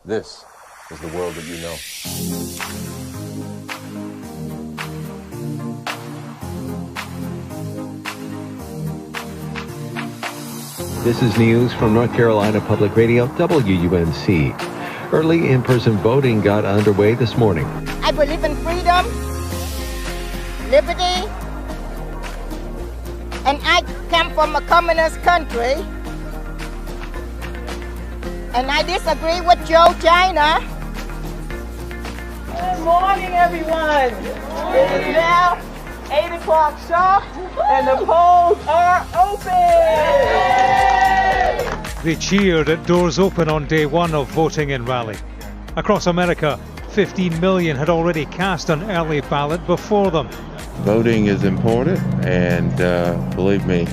This is the world that you know. This is news from North Carolina Public Radio, WWNC. Early in-person voting got underway this morning. I believe in freedom, liberty, and I come from a communist country, and I disagree with Joe China. Good morning, everyone. It is now 8 o'clock sharp, and the polls are open. They cheered at doors open on day one of voting in Raleigh. Across America, 15 million had already cast an early ballot before them. Voting is important, and believe me,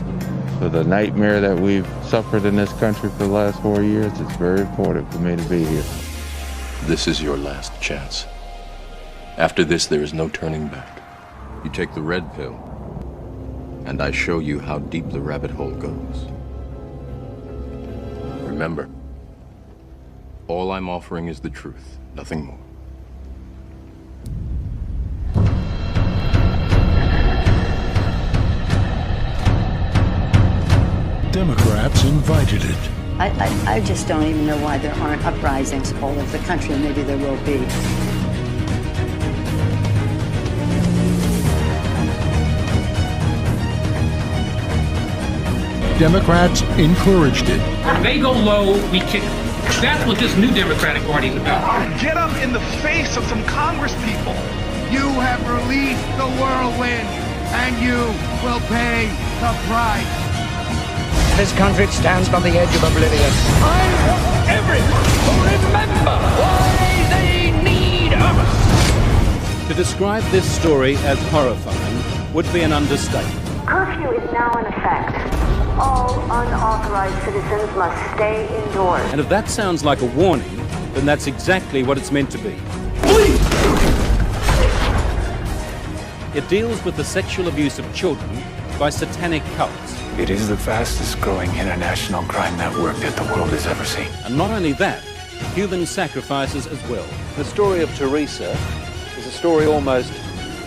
for the nightmare that we've suffered in this country for the last 4 years, it's very important for me to be here. This is your last chance. After this, there is no turning back. You take the red pill, and I show you how deep the rabbit hole goes. Remember, all I'm offering is the truth, nothing more. Democrats invited it. I just don't even know why there aren't uprisings all over the country. Maybe there will be. Democrats encouraged it. When they go low, we kick them. That's what this new Democratic Party is about. Get up in the face of some Congress people. You have released the whirlwind, and you will pay the price. This country stands on the edge of oblivion. I want everyone to remember why they need us. To describe this story as horrifying would be an understatement. Curfew is now in effect. All unauthorized citizens must stay indoors. And if that sounds like a warning, then that's exactly what it's meant to be. Please! It deals with the sexual abuse of children by satanic cults. It is the fastest growing international crime network that the world has ever seen. And not only that, human sacrifices as well. The story of Teresa is a story almost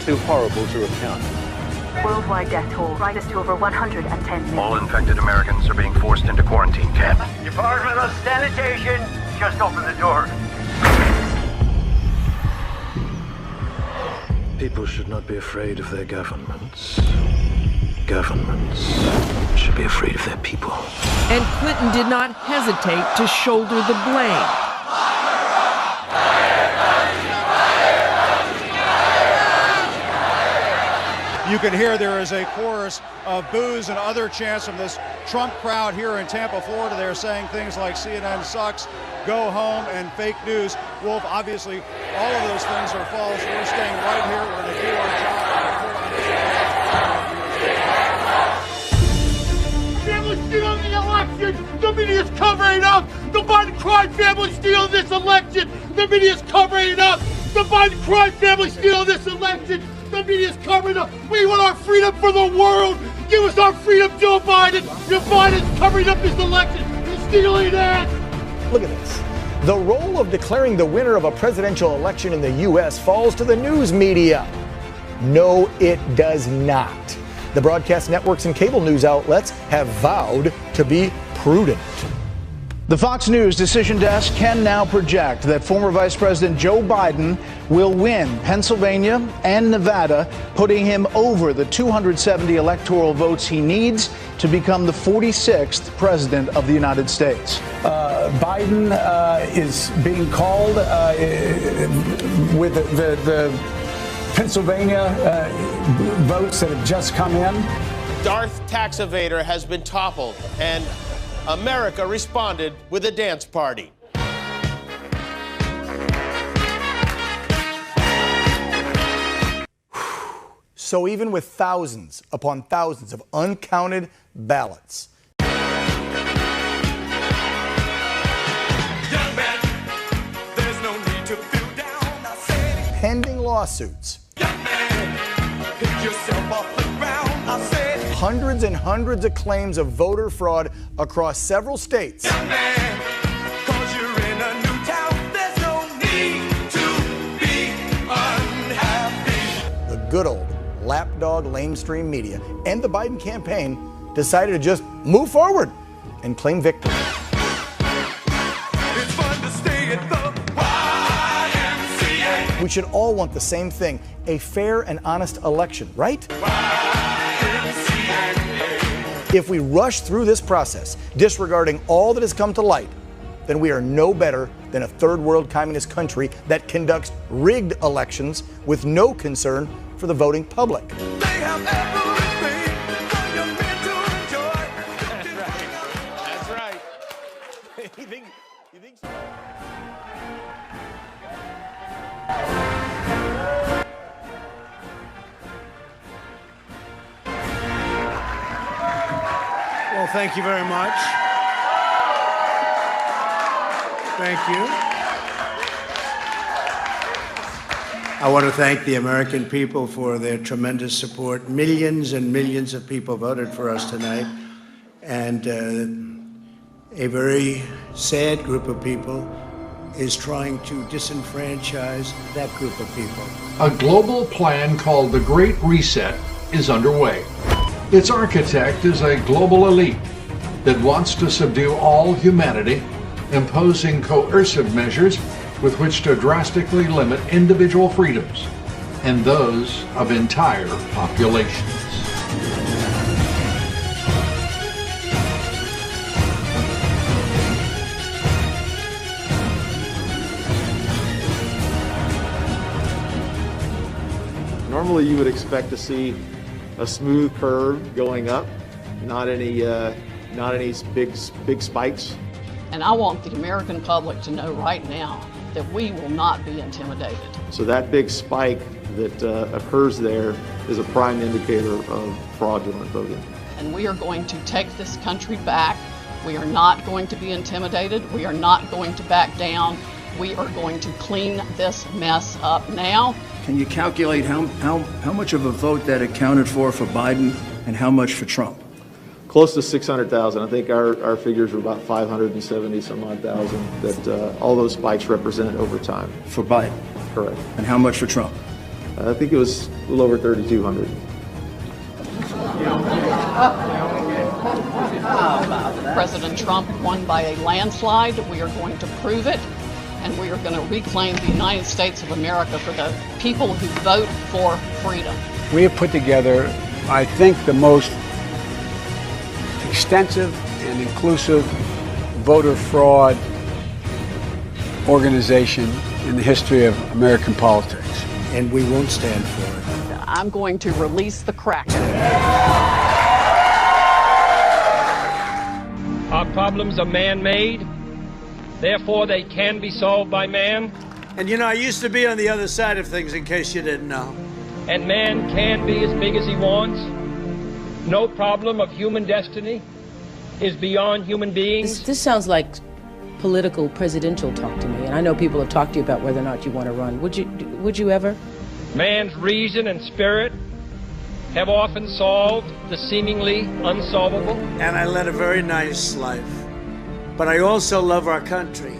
too horrible to recount. Worldwide death toll rises to over 110 million. All infected Americans are being forced into quarantine camps. Department of Sanitation, just open the door. People should not be afraid of their governments. Governments should be afraid of their people. And Clinton did not hesitate to shoulder the blame. You can hear there is a chorus of boos and other chants from this Trump crowd here in Tampa, Florida. They're saying things like CNN sucks, go home, and fake news. Wolf, obviously, all of those things are false. We're staying right here. We're going to do our job. Family stealing the election. The media is covering it up. The Biden crime family stealing this election. The media is covering it up. The Biden crime family stealing this election. The media is covering up. We want our freedom for the world. Give us our freedom, Joe Biden. Joe Biden's covering up this election. He's stealing that. Look at this. The role of declaring the winner of a presidential election in the U.S. falls to the news media. No, it does not. The broadcast networks and cable news outlets have vowed to be prudent. The Fox News decision desk can now project that former Vice President Joe Biden will win Pennsylvania and Nevada, putting him over the 270 electoral votes he needs to become the 46th president of the United States. Biden is being called with the Pennsylvania votes that have just come in. Darth Tax Evader has been toppled, and America responded with a dance party. So even with thousands upon thousands of uncounted ballots, pending lawsuits, hundreds and hundreds of claims of voter fraud across several states, good old lapdog lamestream media and the Biden campaign decided to just move forward and claim victory. We should all want the same thing, a fair and honest election, right? If we rush through this process, disregarding all that has come to light, then we are no better than a third world communist country that conducts rigged elections with no concern for the voting public. That's right. You think so? Well, thank you very much. Thank you. I want to thank the American people for their tremendous support. Millions and millions of people voted for us tonight, and a very sad group of people is trying to disenfranchise that group of people. A global plan called the Great Reset is underway. Its architect is a global elite that wants to subdue all humanity, imposing coercive measures with which to drastically limit individual freedoms and those of entire populations. Normally you would expect to see a smooth curve going up, not any big spikes. And I want the American public to know right now that we will not be intimidated. So that big spike that occurs there is a prime indicator of fraudulent voting. And we are going to take this country back. We are not going to be intimidated. We are not going to back down. We are going to clean this mess up now. Can you calculate how much of a vote that accounted for Biden and how much for Trump? Close to 600,000. I think our figures were about 570 some odd thousand that all those spikes represent over time. For Biden? Correct. And how much for Trump? I think it was a little over 3,200. President Trump won by a landslide. We are going to prove it. And we are going to reclaim the United States of America for the people who vote for freedom. We have put together, I think, the most extensive and inclusive voter fraud organization in the history of American politics. And we won't stand for it. I'm going to release the Kraken. Our problems are man-made. Therefore, they can be solved by man. And you know, I used to be on the other side of things, in case you didn't know. And man can be as big as he wants. No problem of human destiny is beyond human beings. This sounds like political presidential talk to me. And I know people have talked to you about whether or not you want to run. Would you ever? Man's reason and spirit have often solved the seemingly unsolvable. And I led a very nice life. But I also love our country.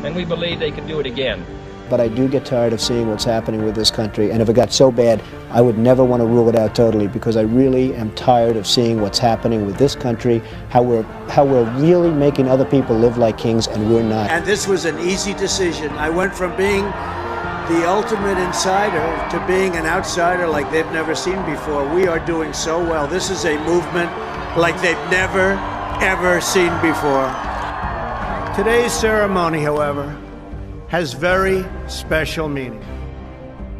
And we believe they can do it again. But I do get tired of seeing what's happening with this country. And if it got so bad, I would never want to rule it out totally, because I really am tired of seeing what's happening with this country, how we're really making other people live like kings and we're not. And this was an easy decision. I went from being the ultimate insider to being an outsider like they've never seen before. We are doing so well. This is a movement like they've never, ever seen before. Today's ceremony, however, has very special meaning.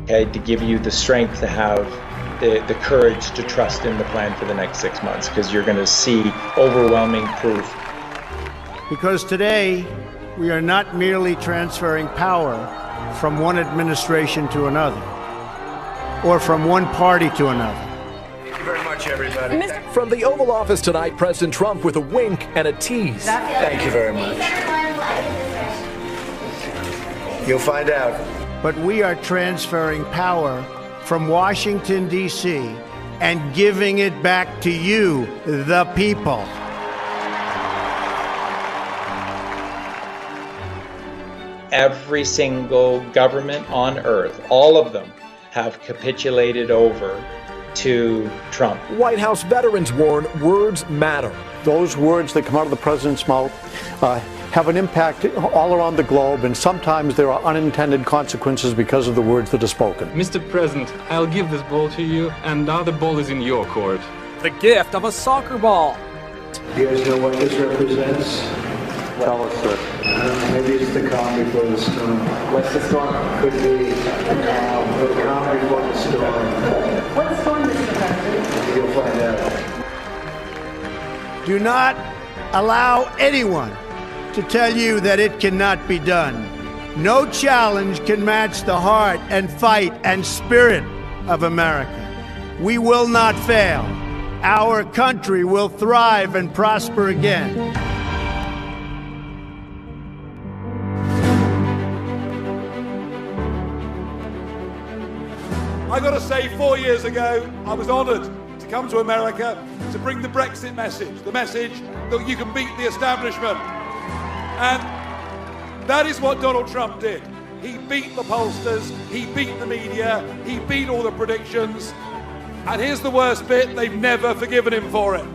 To give you the strength to have the courage to trust in the plan for the next 6 months, because you're going to see overwhelming proof. Because today, we are not merely transferring power from one administration to another, or from one party to another. Thank you very much, everybody. From the Oval Office tonight, President Trump with a wink and a tease. Thank you very much. You'll find out. But we are transferring power from Washington, D.C., and giving it back to you, the people. Every single government on earth, all of them, have capitulated over to Trump. White House veterans warn words matter. Those words that come out of the president's mouth have an impact all around the globe, and sometimes there are unintended consequences because of the words that are spoken. Mr. President, I'll give this ball to you, and now the ball is in your court. The gift of a soccer ball. Do you guys know what this represents? Tell us, sir. Maybe it's the calm before the storm. What's the storm? Could be the calm before the storm. What storm, Mr. President? You'll find out. Do not allow anyone to tell you that it cannot be done. No challenge can match the heart and fight and spirit of America. We will not fail. Our country will thrive and prosper again. I got to say, 4 years ago, I was honored to come to America to bring the Brexit message, the message that you can beat the establishment. And that is what Donald Trump did. He beat the pollsters, he beat the media, he beat all the predictions. And here's the worst bit, they've never forgiven him for it.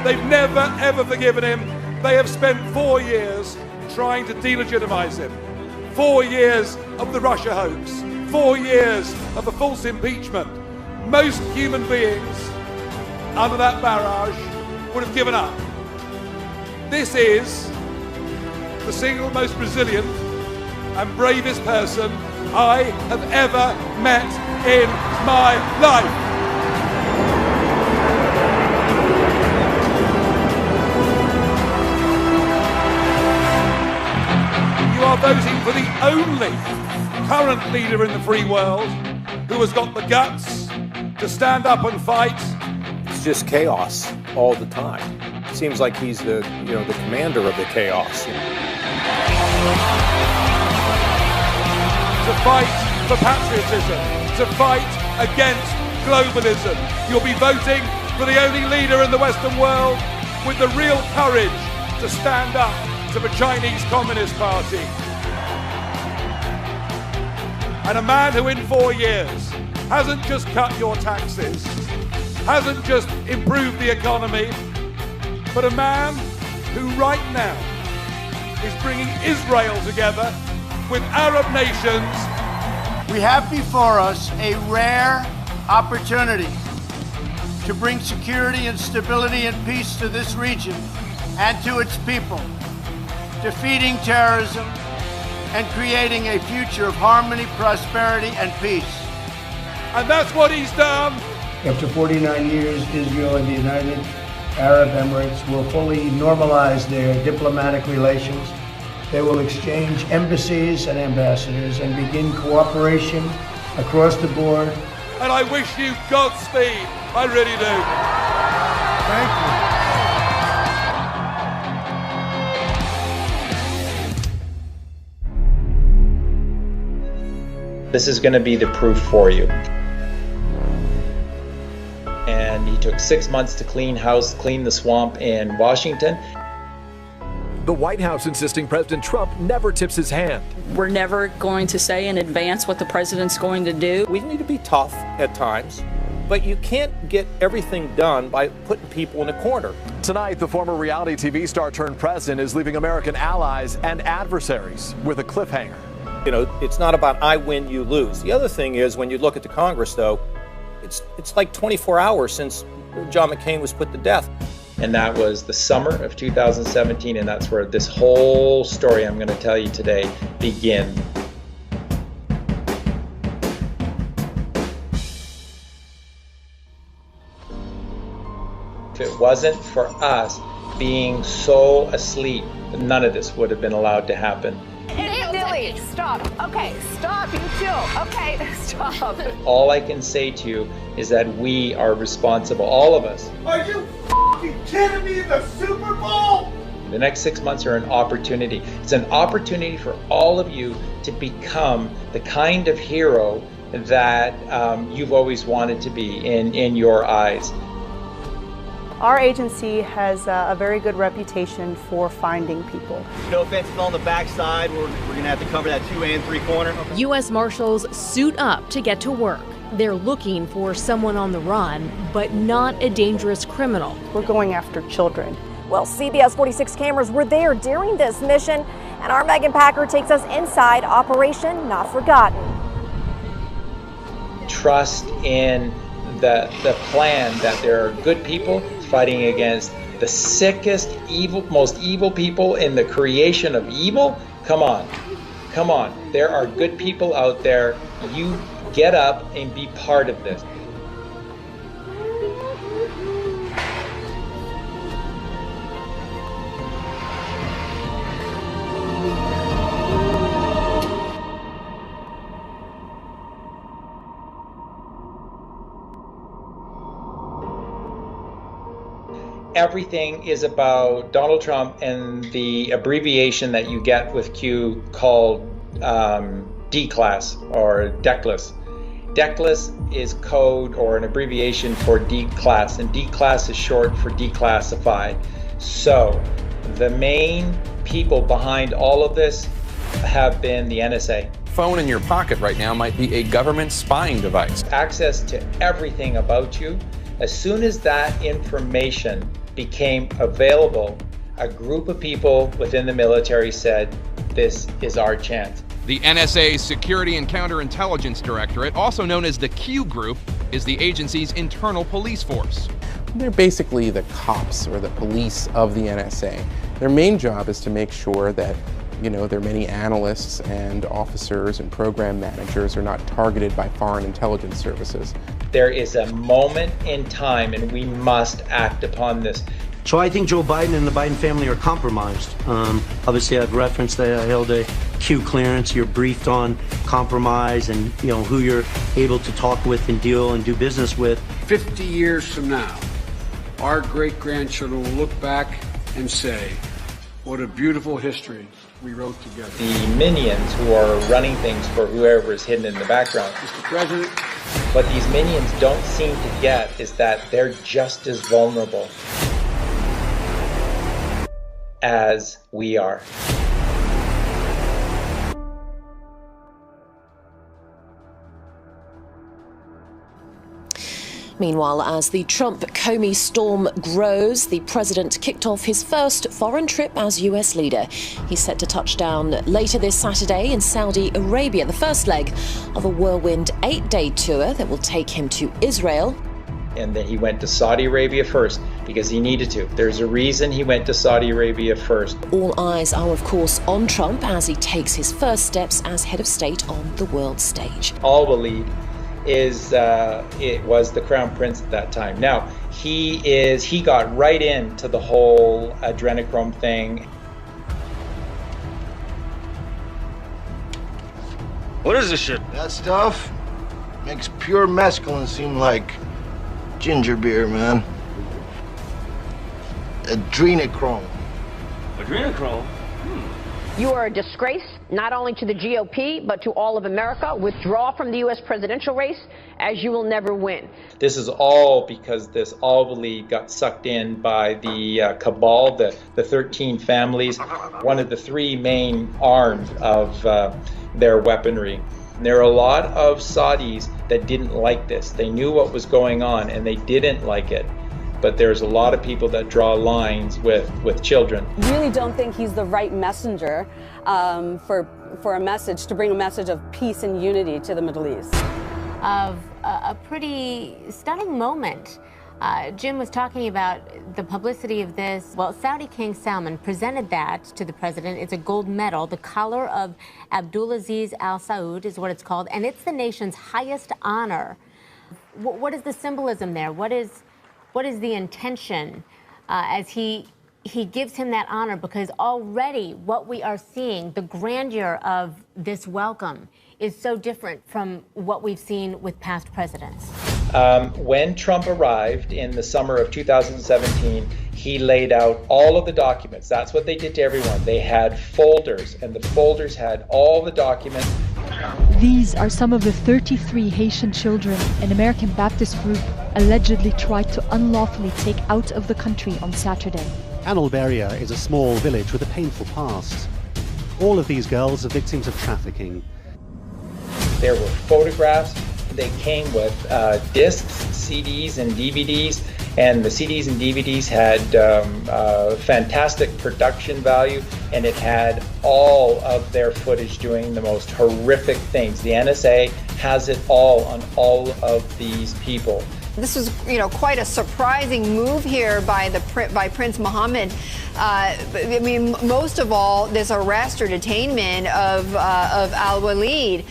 They've never, ever forgiven him. They have spent 4 years trying to delegitimize him. 4 years of the Russia hoax. 4 years of the false impeachment. Most human beings under that barrage would have given up. This is the single most resilient and bravest person I have ever met in my life. You are voting for the only current leader in the free world who has got the guts to stand up and fight. It's just chaos all the time. It seems like he's the commander of the chaos. To fight for patriotism, to fight against globalism. You'll be voting for the only leader in the Western world with the real courage to stand up to the Chinese Communist Party. And a man who in 4 years hasn't just cut your taxes, hasn't just improved the economy, but a man who right now is bringing Israel together with Arab nations. We have before us a rare opportunity to bring security and stability and peace to this region and to its people, defeating terrorism and creating a future of harmony, prosperity, and peace. And that's what he's done. After 49 years, Israel and the United Arab Emirates will fully normalize their diplomatic relations. They will exchange embassies and ambassadors and begin cooperation across the board. And I wish you Godspeed. I really do. Thank you. This is going to be the proof for you. And he took 6 months to clean house, clean the swamp in Washington. The White House insisting President Trump never tips his hand. We're never going to say in advance what the president's going to do. We need to be tough at times, but you can't get everything done by putting people in a corner. Tonight, the former reality TV star turned president is leaving American allies and adversaries with a cliffhanger. You know, it's not about I win, you lose. The other thing is, when you look at the Congress, though, it's like 24 hours since John McCain was put to death. And that was the summer of 2017, and that's where this whole story I'm going to tell you today begins. If it wasn't for us being so asleep, none of this would have been allowed to happen. Billy, stop. Okay, stop. You too. Okay, stop. All I can say to you is that we are responsible, all of us. Are you f***ing kidding me? The Super Bowl? The next 6 months are an opportunity. It's an opportunity for all of you to become the kind of hero that you've always wanted to be in your eyes. Our agency has a very good reputation for finding people. No offensive on the backside. We're going to have to cover that 2 and 3 corner. U.S. Marshals suit up to get to work. They're looking for someone on the run, but not a dangerous criminal. We're going after children. Well, CBS 46 cameras were there during this mission, and our Megan Packer takes us inside Operation Not Forgotten. Trust in the plan that there are good people fighting against the sickest, most evil people in the creation of evil. Come on. There are good people out there. You get up and be part of this. Everything is about Donald Trump and the abbreviation that you get with Q called D-class or DECLAS. DECLAS is code or an abbreviation for D-class, and D-class is short for declassified. So the main people behind all of this have been the NSA. Phone in your pocket right now might be a government spying device. Access to everything about you. As soon as that information became available, a group of people within the military said, this is our chance. The NSA's Security and Counterintelligence Directorate, also known as the Q Group, is the agency's internal police force. They're basically the cops or the police of the NSA. Their main job is to make sure that, their many analysts and officers and program managers are not targeted by foreign intelligence services. There is a moment in time, and we must act upon this. So I think Joe Biden and the Biden family are compromised. Obviously, I've referenced that I held a Q clearance. You're briefed on compromise and who you're able to talk with and deal and do business with. 50 years from now, our great-grandchildren will look back and say, what a beautiful history we wrote together. The minions who are running things for whoever is hidden in the background. Mr. President. What these minions don't seem to get is that they're just as vulnerable as we are. Meanwhile, as the Trump-Comey storm grows, the president kicked off his first foreign trip as U.S. leader. He's set to touch down later this Saturday in Saudi Arabia, the first leg of a whirlwind 8-day tour that will take him to Israel. And then he went to Saudi Arabia first because he needed to. There's a reason he went to Saudi Arabia first. All eyes are, of course, on Trump as he takes his first steps as head of state on the world stage. All believe it was the Crown Prince at that time. Now, he got right into the whole adrenochrome thing. What is this shit? That stuff makes pure mescaline seem like ginger beer, man. Adrenochrome. Adrenochrome? You are a disgrace, not only to the GOP, but to all of America. Withdraw from the U.S. presidential race, as you will never win. This is all because this Alvali got sucked in by the cabal, the 13 families, one of the 3 main arms of their weaponry. There are a lot of Saudis that didn't like this. They knew what was going on, and they didn't like it. But there's a lot of people that draw lines with children. Really don't think he's the right messenger for a message, to bring a message of peace and unity to the Middle East. Of a pretty stunning moment. Jim was talking about the publicity of this. Well, Saudi King Salman presented that to the president. It's a gold medal. The collar of Abdulaziz Al Saud is what it's called, and it's the nation's highest honor. What is the symbolism there? What is the intention as he gives him that honor? Because already what we are seeing, the grandeur of this welcome, is so different from what we've seen with past presidents. When Trump arrived in the summer of 2017, he laid out all of the documents. That's what they did to everyone. They had folders, and the folders had all the documents. These are some of the 33 Haitian children an American Baptist group allegedly tried to unlawfully take out of the country on Saturday. Anulberia is a small village with a painful past. All of these girls are victims of trafficking. There were photographs. They came with discs, CDs, and DVDs. And the CDs and DVDs had fantastic production value, and it had all of their footage doing the most horrific things. The NSA has it all on all of these people. This was, quite a surprising move here by Prince Mohammed. I mean, most of all, this arrest or detainment of al-Walid.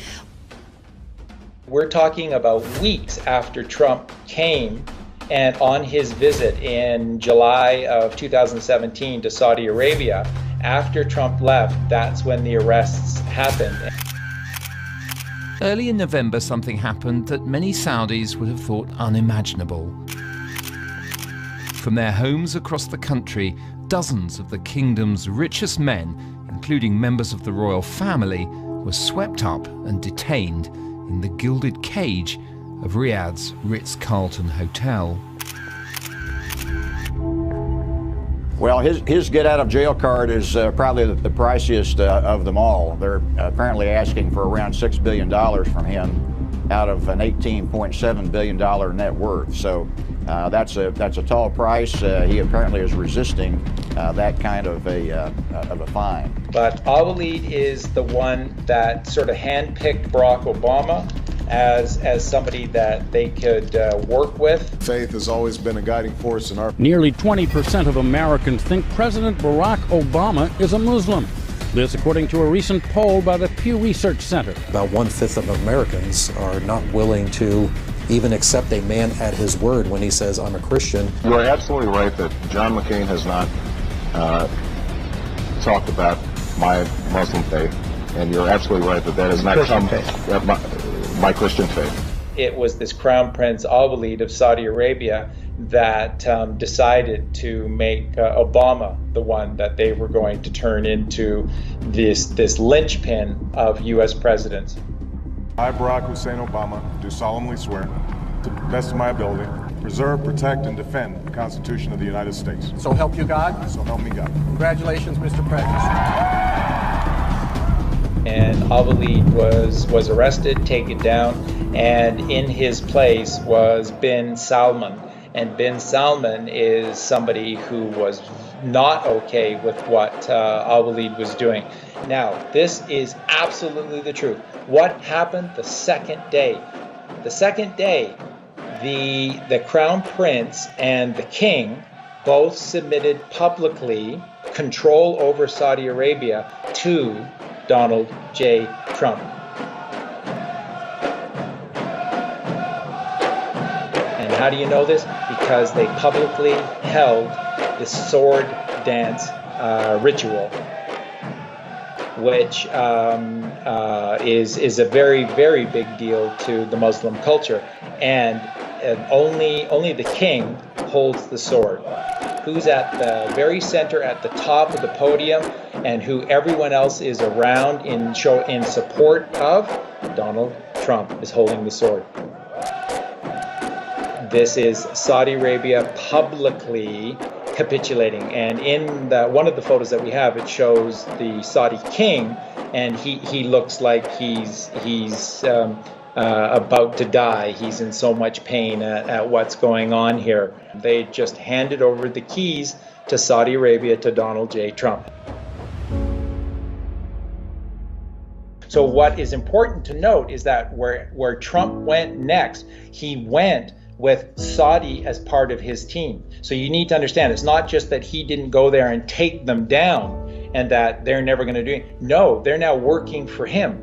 We're talking about weeks after Trump came and on his visit in July of 2017 to Saudi Arabia. After Trump left, that's when the arrests happened. Early in November, something happened that many Saudis would have thought unimaginable. From their homes across the country, dozens of the kingdom's richest men, including members of the royal family, were swept up and detained in the gilded cage of Riyadh's Ritz-Carlton Hotel. Well, his get-out-of-jail card is probably the priciest of them all. They're apparently asking for around $6 billion from him out of an $18.7 billion net worth. So that's a tall price. He apparently is resisting that kind of a fine. But al-Walid is the one that sort of handpicked Barack Obama as somebody that they could work with. Faith has always been a guiding force in our... Nearly 20% of Americans think President Barack Obama is a Muslim. This according to a recent poll by the Pew Research Center. About 1/5 of Americans are not willing to even accept a man at his word when he says, I'm a Christian. You are absolutely right that John McCain has not talked about my Muslim faith, and you're absolutely right that has not come... my Christian faith. It was this Crown Prince al-Walid of Saudi Arabia that decided to make Obama the one that they were going to turn into this linchpin of U.S. presidents. I, Barack Hussein Obama, do solemnly swear, to the best of my ability, preserve, protect, and defend the Constitution of the United States. So help you God? So help me God. Congratulations, Mr. President. And al-Walid was arrested, taken down, and in his place was bin Salman. And bin Salman is somebody who was not okay with what al-Walid was doing. Now, this is absolutely the truth. What happened the second day? The second day, the Crown Prince and the King both submitted publicly control over Saudi Arabia to Donald J. Trump. And how do you know this? Because they publicly held the sword dance ritual, which is a very, very big deal to the Muslim culture. And only the king holds the sword. Who's at the very center, at the top of the podium, and who everyone else is around in support of, Donald Trump is holding the sword. This is Saudi Arabia publicly capitulating, and in one of the photos that we have, it shows the Saudi king, and he looks like he's about to die. He's in so much pain at what's going on here. They just handed over the keys to Saudi Arabia to Donald J. Trump. So what is important to note is that where Trump went next, he went with Saudi as part of his team. So you need to understand, it's not just that he didn't go there and take them down and that they're never going to do it. No, they're now working for him.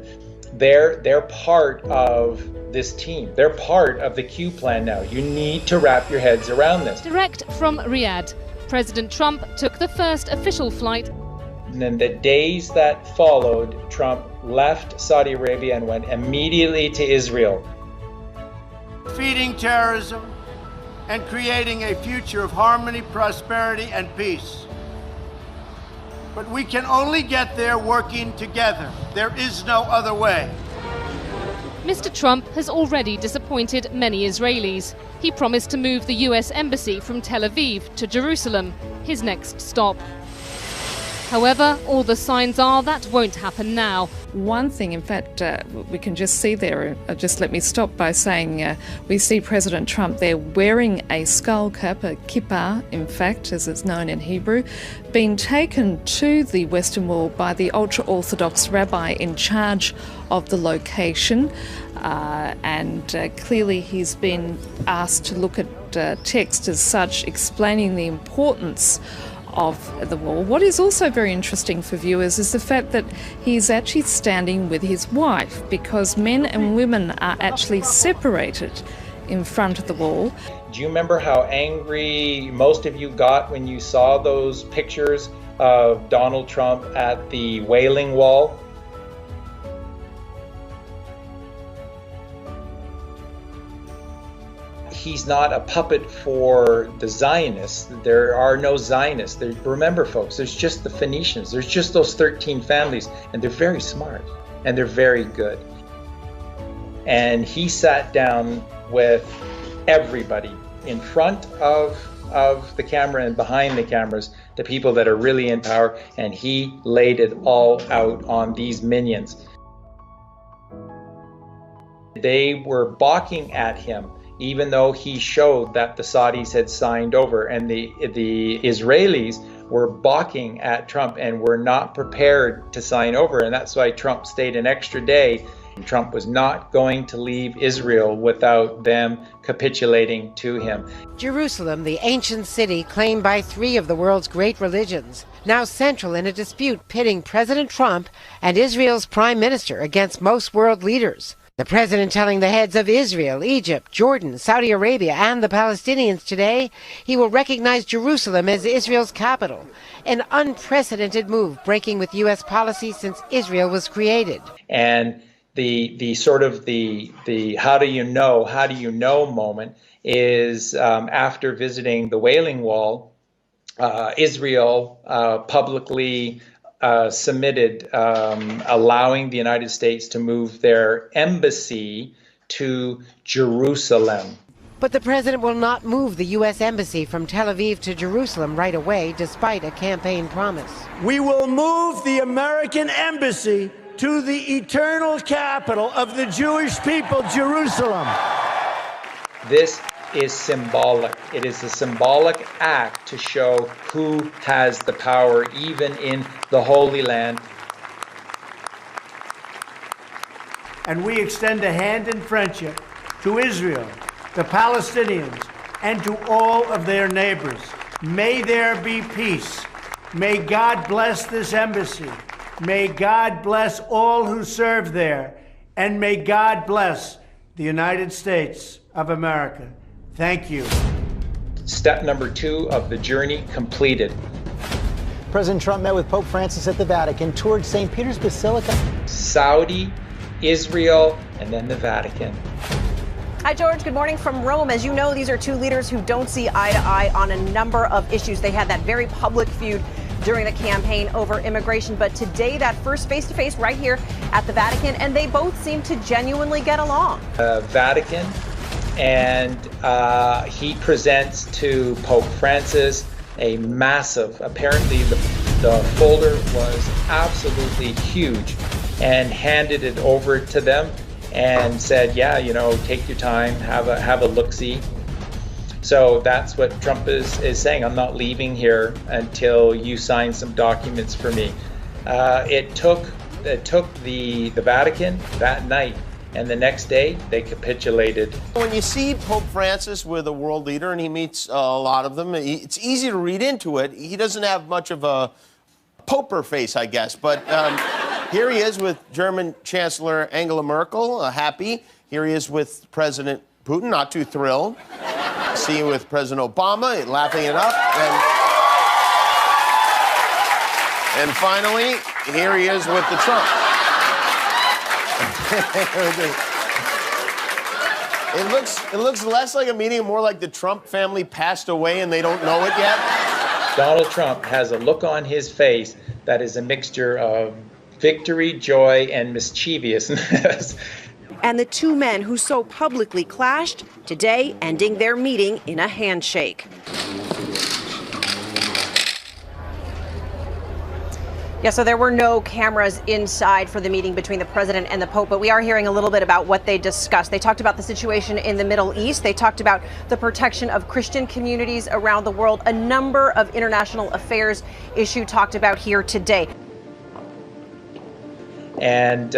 They're part of this team. They're part of the Q plan now. You need to wrap your heads around this. Direct from Riyadh, President Trump took the first official flight. And then the days that followed, Trump left Saudi Arabia and went immediately to Israel. Defeating terrorism and creating a future of harmony, prosperity, and peace. But we can only get there working together. There is no other way. Mr. Trump has already disappointed many Israelis. he promised to move the US embassy from Tel Aviv to Jerusalem, his next stop. However, all the signs are that won't happen now. One thing, in fact, we can just see there, just let me stop by saying we see President Trump there wearing a skull cap, a kippah, in fact, as it's known in Hebrew, being taken to the Western Wall by the ultra-Orthodox rabbi in charge of the location. And clearly he's been asked to look at text as such, explaining the importance of the wall. What is also very interesting for viewers is the fact that he's actually standing with his wife, because men and women are actually separated in front of the wall. Do you remember how angry most of you got when you saw those pictures of Donald Trump at the Wailing Wall? He's not a puppet for the Zionists. There are no Zionists. Remember, folks, there's just the Phoenicians. There's just those 13 families, and they're very smart, and they're very good. And he sat down with everybody in front of the camera and behind the cameras, the people that are really in power, and he laid it all out on these minions. They were balking at him, even though he showed that the Saudis had signed over, and the Israelis were balking at Trump and were not prepared to sign over. And that's why Trump stayed an extra day. Trump was not going to leave Israel without them capitulating to him. Jerusalem, the ancient city claimed by three of the world's great religions, now central in a dispute pitting President Trump and Israel's prime minister against most world leaders. The president telling the heads of Israel, Egypt, Jordan, Saudi Arabia, and the Palestinians today he will recognize Jerusalem as Israel's capital, an unprecedented move breaking with U.S. policy since Israel was created. And the sort of the how do you know moment is after visiting the Wailing Wall, Israel publicly submitted allowing the United States to move their embassy to Jerusalem. But the president will not move the U.S. embassy from Tel Aviv to Jerusalem right away, despite a campaign promise. We will move the American embassy to the eternal capital of the Jewish people, Jerusalem. This is symbolic. It is a symbolic act to show who has the power, even in the Holy Land. And we extend a hand in friendship to Israel, the Palestinians, and to all of their neighbors. May there be peace. May God bless this embassy. May God bless all who serve there. And may God bless the United States of America. Thank you. Step number 2 of the journey completed. President Trump met with Pope Francis at the Vatican, toured St. Peter's Basilica. Saudi, Israel, and then the Vatican. Hi, George. Good morning from Rome. As you know, these are two leaders who don't see eye to eye on a number of issues. They had that very public feud during the campaign over immigration. But today, that first face-to-face right here at the Vatican, and they both seem to genuinely get along. Vatican. And he presents to Pope Francis a massive, apparently the folder was absolutely huge, and handed it over to them and said, yeah, you know, take your time, have a look-see. So that's what Trump is saying. I'm not leaving here until you sign some documents for me. It took the Vatican that night, and the next day, they capitulated. When you see Pope Francis with a world leader, and he meets a lot of them, it's easy to read into it. He doesn't have much of a poker face, I guess. But here he is with German Chancellor Angela Merkel, happy. Here he is with President Putin, not too thrilled. See him with President Obama, laughing it up. And finally, here he is with the Trump. It looks less like a meeting, more like the Trump family passed away and they don't know it yet. Donald Trump has a look on his face that is a mixture of victory, joy, and mischievousness. and the two men who so publicly clashed, today ending their meeting in a handshake. Yeah, so there were no cameras inside for the meeting between the president and the Pope, but we are hearing a little bit about what they discussed. They talked about the situation in the Middle East. They talked about the protection of Christian communities around the world. A number of international affairs issues talked about here today. And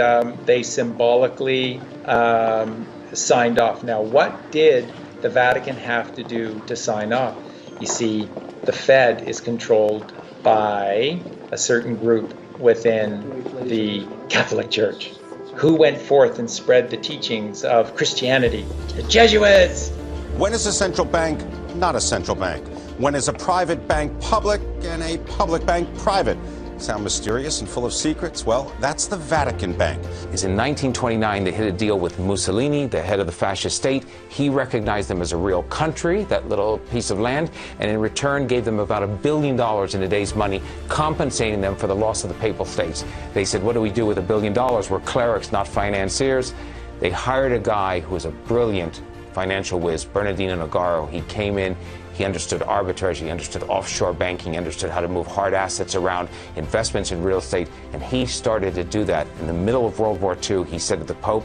they symbolically signed off. Now, what did the Vatican have to do to sign off? You see, the Fed is controlled by a certain group within the Catholic Church. Who went forth and spread the teachings of Christianity? The Jesuits! When is a central bank not a central bank? When is a private bank public and a public bank private? Sound mysterious and full of secrets? Well, that's the Vatican Bank. Is in 1929 they hit a deal with Mussolini, the head of the fascist state. He recognized them as a real country, that little piece of land, and in return gave them about $1 billion in today's money, compensating them for the loss of the Papal States. They said, what do we do with $1 billion? We're clerics, not financiers. They hired a guy who was a brilliant financial whiz, Bernardino Nogaro. He came in. He understood arbitrage, he understood offshore banking, he understood how to move hard assets around, investments in real estate, and he started to do that. In the middle of World War II, he said to the Pope,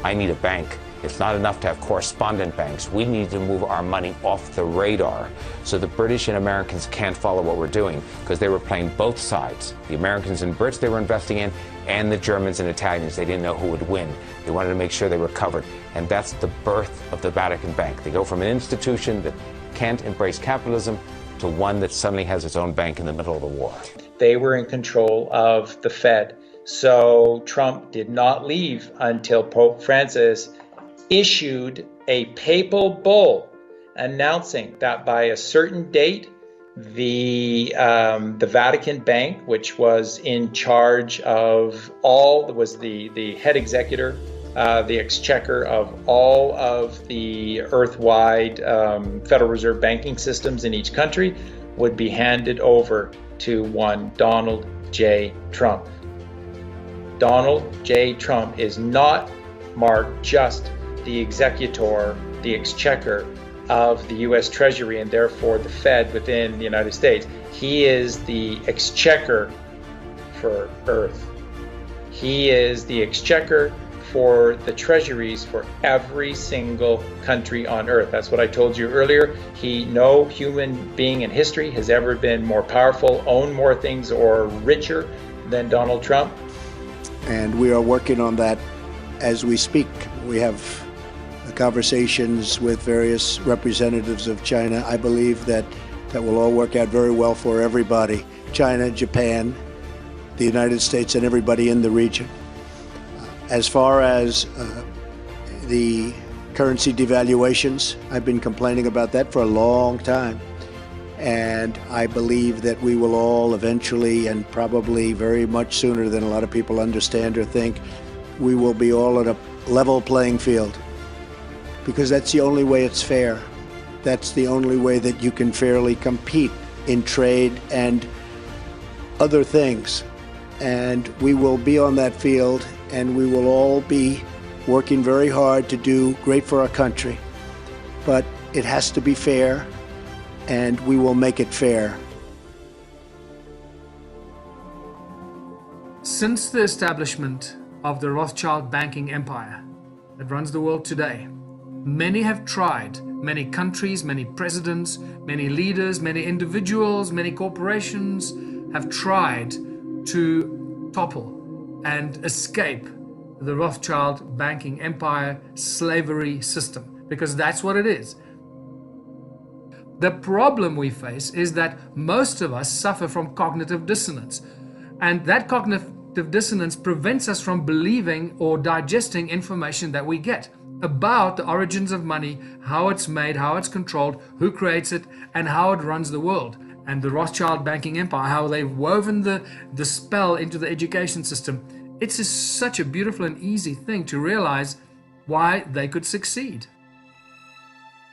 I need a bank. It's not enough to have correspondent banks. We need to move our money off the radar so the British and Americans can't follow what we're doing, because they were playing both sides. The Americans and Brits they were investing in, and the Germans and Italians. They didn't know who would win. They wanted to make sure they were covered. And that's the birth of the Vatican Bank. They go from an institution that can't embrace capitalism to one that suddenly has its own bank in the middle of the war. They were in control of the Fed. So Trump did not leave until Pope Francis issued a papal bull announcing that by a certain date, the Vatican Bank, which was in charge of all, was the head executor, the exchequer of all of the earth-wide Federal Reserve banking systems in each country, would be handed over to one Donald J. Trump. Donald J. Trump is not, Mark, just the executor, the exchequer of the U.S. Treasury and therefore the Fed within the United States. He is the exchequer for Earth. He is the exchequer for the treasuries for every single country on Earth. That's what I told you earlier. No human being in history has ever been more powerful, owned more things, or richer than Donald Trump. And we are working on that as we speak. We have conversations with various representatives of China. I believe that will all work out very well for everybody. China, Japan, the United States, and everybody in the region. As far as the currency devaluations, I've been complaining about that for a long time. And I believe that we will all eventually, and probably very much sooner than a lot of people understand or think, we will be all at a level playing field. Because that's the only way it's fair. That's the only way that you can fairly compete in trade and other things. And we will be on that field, and we will all be working very hard to do great for our country. But it has to be fair, and we will make it fair. Since the establishment of the Rothschild banking empire that runs the world today, many have tried, many countries, many presidents, many leaders, many individuals, many corporations have tried to topple and escape the Rothschild banking empire slavery system, because that's what it is. The problem we face is that most of us suffer from cognitive dissonance, and that cognitive dissonance prevents us from believing or digesting information that we get about the origins of money, how it's made, how it's controlled, who creates it, and how it runs the world. And the Rothschild banking empire, how they've woven the spell into the education system. It's just such a beautiful and easy thing to realize why they could succeed.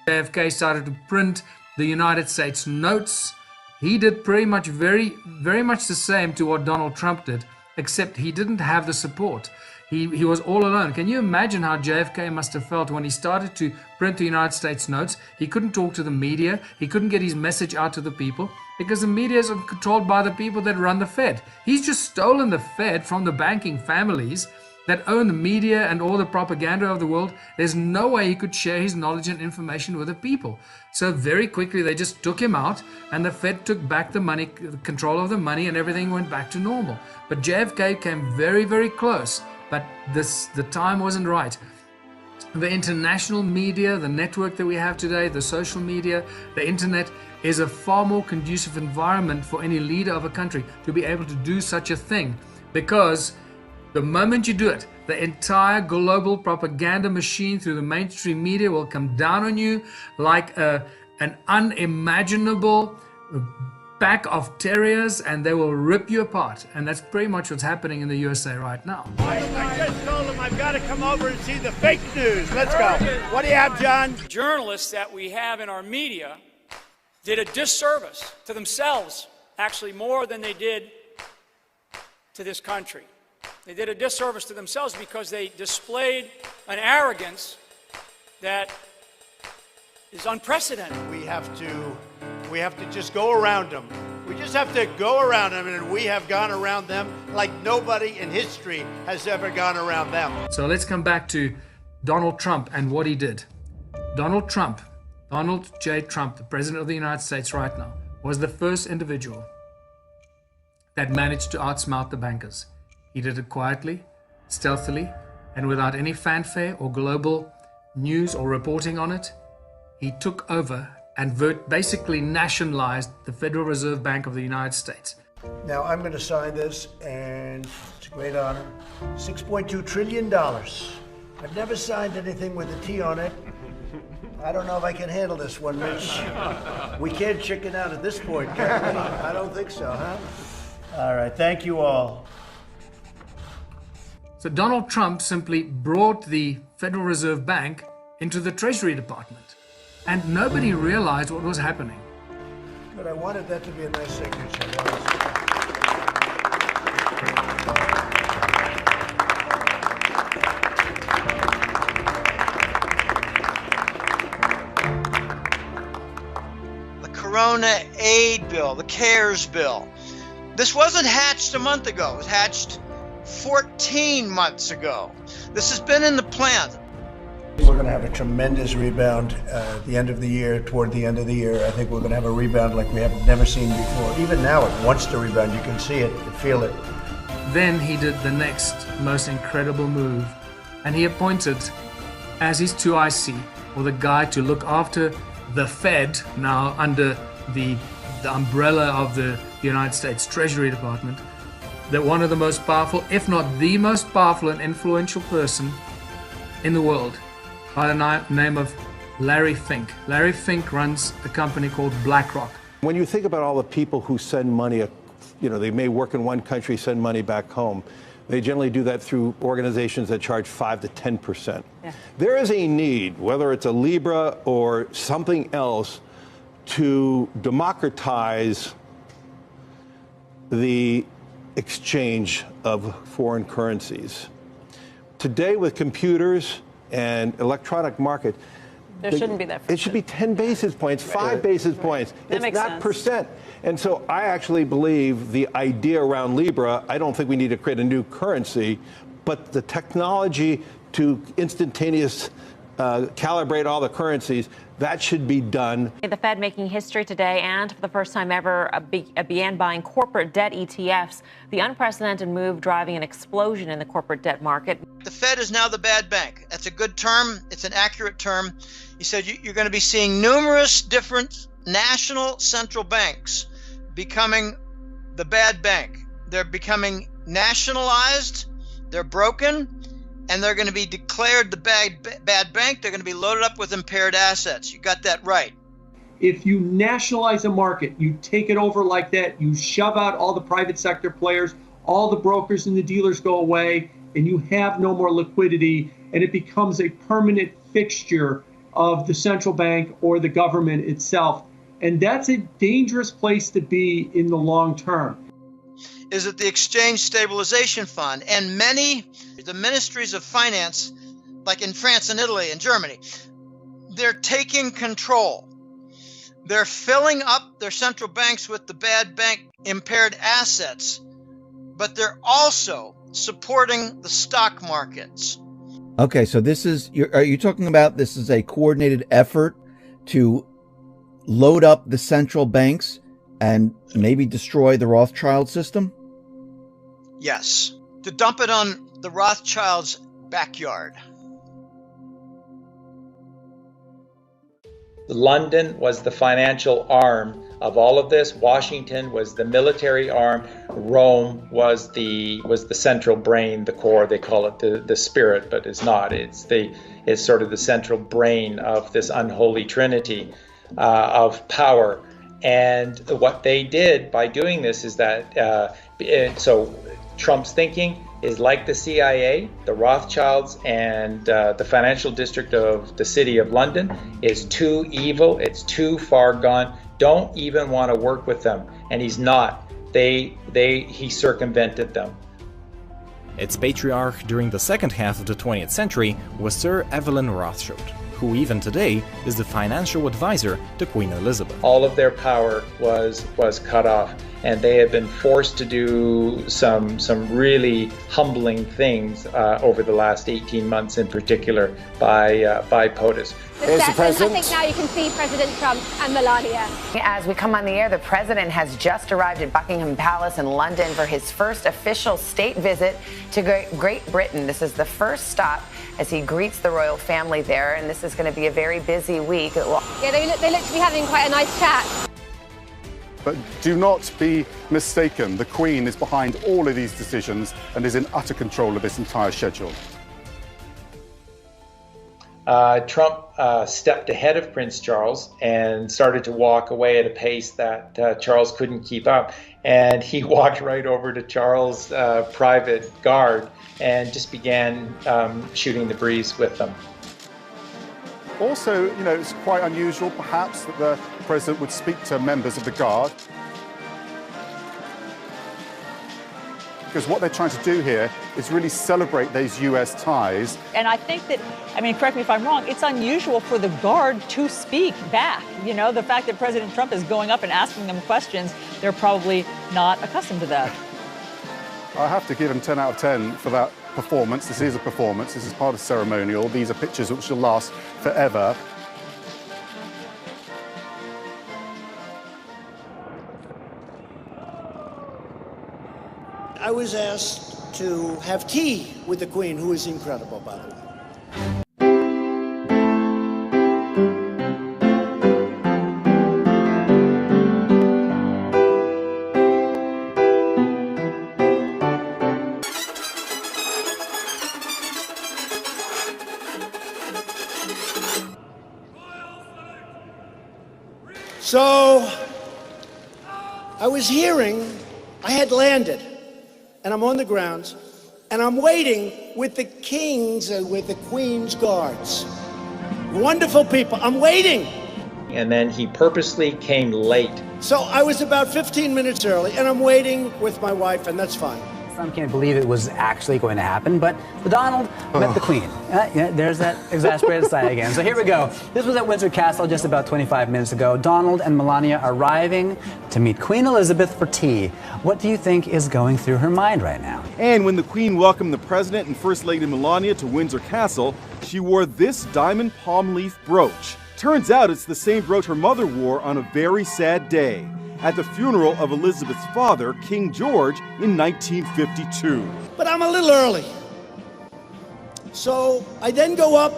JFK started to print the United States notes. He did pretty much very much the same to what Donald Trump did, except he didn't have the support. He was all alone. Can you imagine how JFK must have felt when he started to print the United States notes? He couldn't talk to the media. He couldn't get his message out to the people because the media is controlled by the people that run the Fed. He's just stolen the Fed from the banking families that own the media and all the propaganda of the world. There's no way he could share his knowledge and information with the people. So very quickly they just took him out, and the Fed took back the money, control of the money, and everything went back to normal. But JFK came very, very close, but the time wasn't right. The international media, the network that we have today, the social media, the internet, is a far more conducive environment for any leader of a country to be able to do such a thing, because the moment you do it, the entire global propaganda machine through the mainstream media will come down on you like an unimaginable pack of terriers, and they will rip you apart. And that's pretty much what's happening in the USA right now. I just told him I've got to come over and see the fake news. Let's go. What do you have, John? Journalists that we have in our media did a disservice to themselves, actually more than they did to this country. They did a disservice to themselves because they displayed an arrogance that is unprecedented. We have to just go around them. We just have to go around them, and we have gone around them like nobody in history has ever gone around them. So let's come back to Donald Trump and what he did. Donald J. Trump, the President of the United States right now, was the first individual that managed to outsmart the bankers. He did it quietly, stealthily, and without any fanfare or global news or reporting on it. He took over and basically nationalized the Federal Reserve Bank of the United States. Now I'm going to sign this, and it's a great honor. $6.2 trillion. I've never signed anything with a T on it. I don't know if I can handle this one, Mitch. We can't chicken out at this point, can we? I don't think so, huh? All right, thank you all. So Donald Trump simply brought the Federal Reserve Bank into the Treasury Department, and nobody realized what was happening. But I wanted that to be a nice signature. The Corona aid bill, the CARES bill. This wasn't hatched a month ago. It was hatched 14 months ago. This has been in the plan. We're going to have a tremendous rebound at the end of the year, toward the end of the year. I think we're going to have a rebound like we have never seen before. Even now it wants to rebound. You can see it, you can feel it. Then he did the next most incredible move, and he appointed as his 2IC, or the guy to look after the Fed, now under the umbrella of the United States Treasury Department, that one of the most powerful, if not the most powerful and influential person in the world, by the name of Larry Fink. Larry Fink runs a company called BlackRock. When you think about all the people who send money, they may work in one country, send money back home. They generally do that through organizations that charge 5 to 10%. Yeah. There is a need, whether it's a Libra or something else, to democratize the exchange of foreign currencies. Today, with computers and electronic market, there shouldn't be that. It should be 10 basis points, 5 basis points. That it's not percent. And so I actually believe the idea around Libra, I don't think we need to create a new currency, but the technology to instantaneous calibrate all the currencies, that should be done. The Fed making history today, and for the first time ever, began buying corporate debt ETFs. The unprecedented move driving an explosion in the corporate debt market. The Fed is now the bad bank. That's a good term. It's an accurate term. You said you're going to be seeing numerous different national central banks becoming the bad bank. They're becoming nationalized. They're broken. And they're going to be declared the bad bank. They're going to be loaded up with impaired assets. You got that right. If you nationalize a market, you take it over like that, you shove out all the private sector players, all the brokers and the dealers go away, and you have no more liquidity, and it becomes a permanent fixture of the central bank or the government itself. And that's a dangerous place to be in the long term. is that the Exchange Stabilization Fund and the ministries of finance, like in France and Italy and Germany, they're taking control. They're filling up their central banks with the bad bank impaired assets, but they're also supporting the stock markets. Okay, so are you talking about this is a coordinated effort to load up the central banks and maybe destroy the Rothschild system? Yes, to dump it on the Rothschilds' backyard. London was the financial arm of all of this. Washington was the military arm. Rome was the central brain, the core. They call it the spirit, but it's not. It's sort of the central brain of this unholy trinity of power. And what they did by doing this is that so Trump's thinking is like the CIA, the Rothschilds, and the financial district of the city of London is too evil. It's too far gone. Don't even want to work with them. And he's not. He circumvented them. Its patriarch during the second half of the 20th century was Sir Evelyn Rothschild, who even today is the financial advisor to Queen Elizabeth. All of their power was cut off, and they have been forced to do some really humbling things over the last 18 months, in particular by POTUS. Here's the president. I think now you can see President Trump and Melania. As we come on the air, the president has just arrived at Buckingham Palace in London for his first official state visit to Great Britain. This is the first stop as he greets the royal family there, and this is going to be a very busy week. Yeah, they look to be having quite a nice chat. But do not be mistaken. The Queen is behind all of these decisions and is in utter control of this entire schedule. Trump stepped ahead of Prince Charles and started to walk away at a pace that Charles couldn't keep up. And he walked right over to Charles' private guard and just began shooting the breeze with them. Also, it's quite unusual, perhaps, that the president would speak to members of the guard. Because what they're trying to do here is really celebrate those U.S. ties. And I think that, correct me if I'm wrong, it's unusual for the guard to speak back. The fact that President Trump is going up and asking them questions, they're probably not accustomed to that. I have to give him 10 out of 10 for that performance. This is a performance. This is part of ceremonial. These are pictures which will last forever. I was asked to have tea with the Queen, who is incredible, by the way. So I was hearing, I had landed, and I'm on the grounds, and I'm waiting with the king's and with the Queen's guards. Wonderful people, I'm waiting. And then he purposely came late. So I was about 15 minutes early, and I'm waiting with my wife, and that's fine. Trump can't believe it was actually going to happen, but Donald met the Queen. Yeah, there's that exasperated side again. So here we go. This was at Windsor Castle just about 25 minutes ago. Donald and Melania arriving to meet Queen Elizabeth for tea. What do you think is going through her mind right now? And when the Queen welcomed the President and First Lady Melania to Windsor Castle, she wore this diamond palm leaf brooch. Turns out it's the same brooch her mother wore on a very sad day, at the funeral of Elizabeth's father, King George, in 1952. But I'm a little early. So I then go up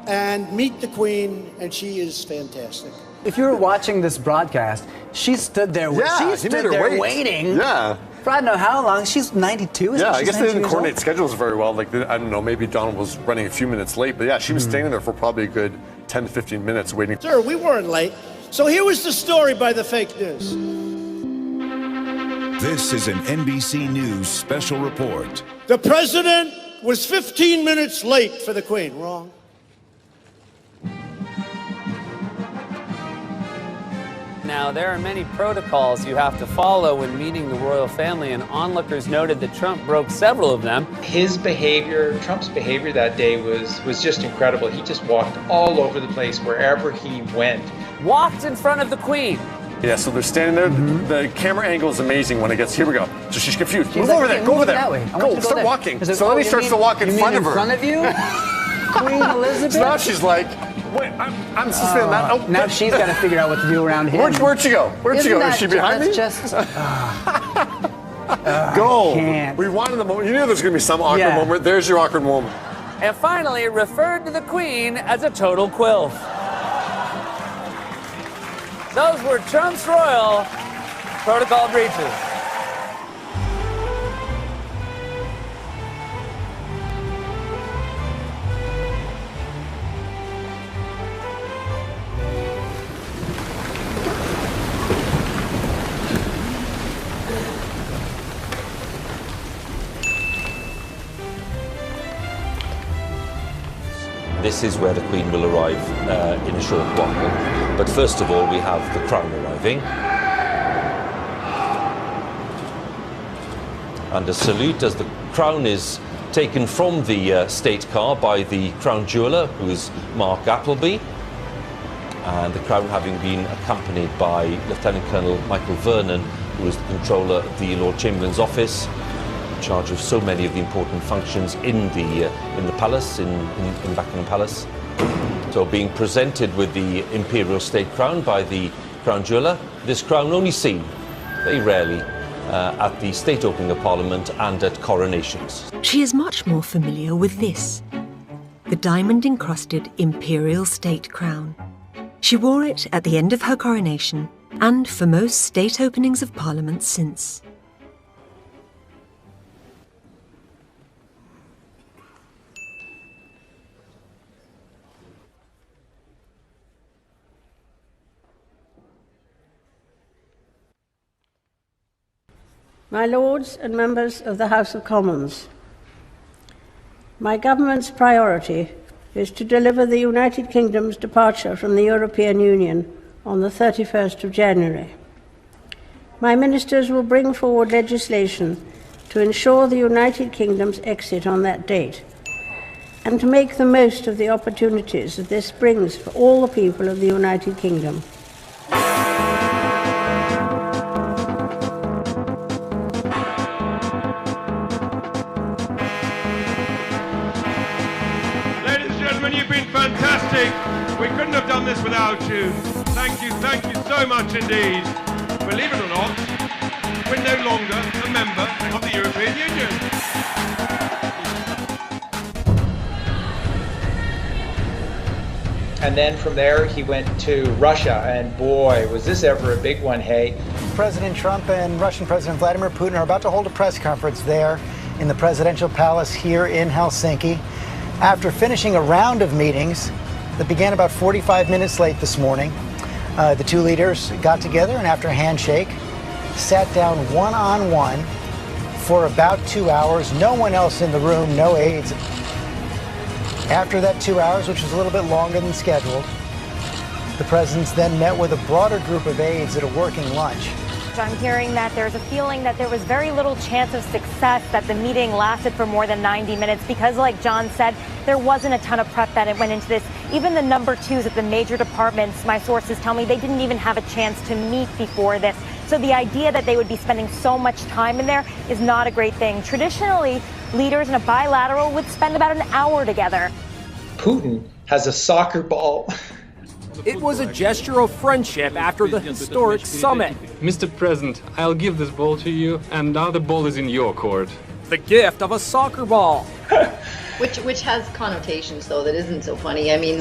and meet the Queen, and she is fantastic. If you were watching this broadcast, she stood there, waiting. Yeah. For I don't know how long. She's 92. Yeah, I guess they didn't coordinate schedules very well. I don't know, maybe Donald was running a few minutes late, but yeah, she was standing there for probably a good 10 to 15 minutes waiting. Sir, we weren't late. So here was the story by the fake news. This is an NBC News special report. The president was 15 minutes late for the Queen. Wrong. Now, there are many protocols you have to follow when meeting the royal family, and onlookers noted that Trump broke several of them. His behavior, Trump's behavior that day was just incredible. He just walked all over the place wherever he went. Walked in front of the Queen. Yeah, so they're standing there. The camera angle is amazing when it gets. Here we go. So she's confused. Move over there. Go over there. Go. Start walking. So then he starts to walk in front of her. In front of you? Queen Elizabeth? So now she's like, wait, I'm suspending that. Oh, now she's got to figure out what to do around here. Where'd she go? Where'd she go? Is she behind me? That's just... Go. We wanted the moment. You knew there's going to be some awkward moment. There's your awkward moment. And finally, referred to the Queen as a total quilf. Those were Trump's royal protocol breaches. This is where the Queen will arrive in a short while. But first of all, we have the Crown arriving. And a salute as the Crown is taken from the State car by the Crown Jeweller, who is Mark Appleby. And the Crown having been accompanied by Lieutenant Colonel Michael Vernon, who is the Controller of the Lord Chamberlain's office, in charge of so many of the important functions in the palace, in Buckingham Palace. So being presented with the imperial state crown by the Crown Jeweller, this crown only seen very rarely at the state opening of Parliament and at coronations. She is much more familiar with this, the diamond-encrusted imperial state crown. She wore it at the end of her coronation and for most state openings of Parliament since. My Lords and members of the House of Commons, my government's priority is to deliver the United Kingdom's departure from the European Union on the 31st of January. My ministers will bring forward legislation to ensure the United Kingdom's exit on that date and to make the most of the opportunities that this brings for all the people of the United Kingdom. Fantastic. We couldn't have done this without you. Thank you so much indeed. Believe it or not, we're no longer a member of the European Union. And then from there he went to Russia, and boy, was this ever a big one, hey? President Trump and Russian President Vladimir Putin are about to hold a press conference there in the presidential palace here in Helsinki. After finishing a round of meetings that began about 45 minutes late this morning, the two leaders got together and after a handshake, sat down one-on-one for about 2 hours. No one else in the room, no aides. After that 2 hours, which was a little bit longer than scheduled, the presidents then met with a broader group of aides at a working lunch. I'm hearing that there's a feeling that there was very little chance of success, that the meeting lasted for more than 90 minutes because, like John said, there wasn't a ton of prep that went into this. Even the number twos at the major departments, my sources tell me, they didn't even have a chance to meet before this. So the idea that they would be spending so much time in there is not a great thing. Traditionally, leaders in a bilateral would spend about an hour together. Putin has a soccer ball. It was a gesture of friendship after the historic summit. Mr. President, I'll give this ball to you, and now the ball is in your court. The gift of a soccer ball. Which has connotations, though, that isn't so funny. I mean,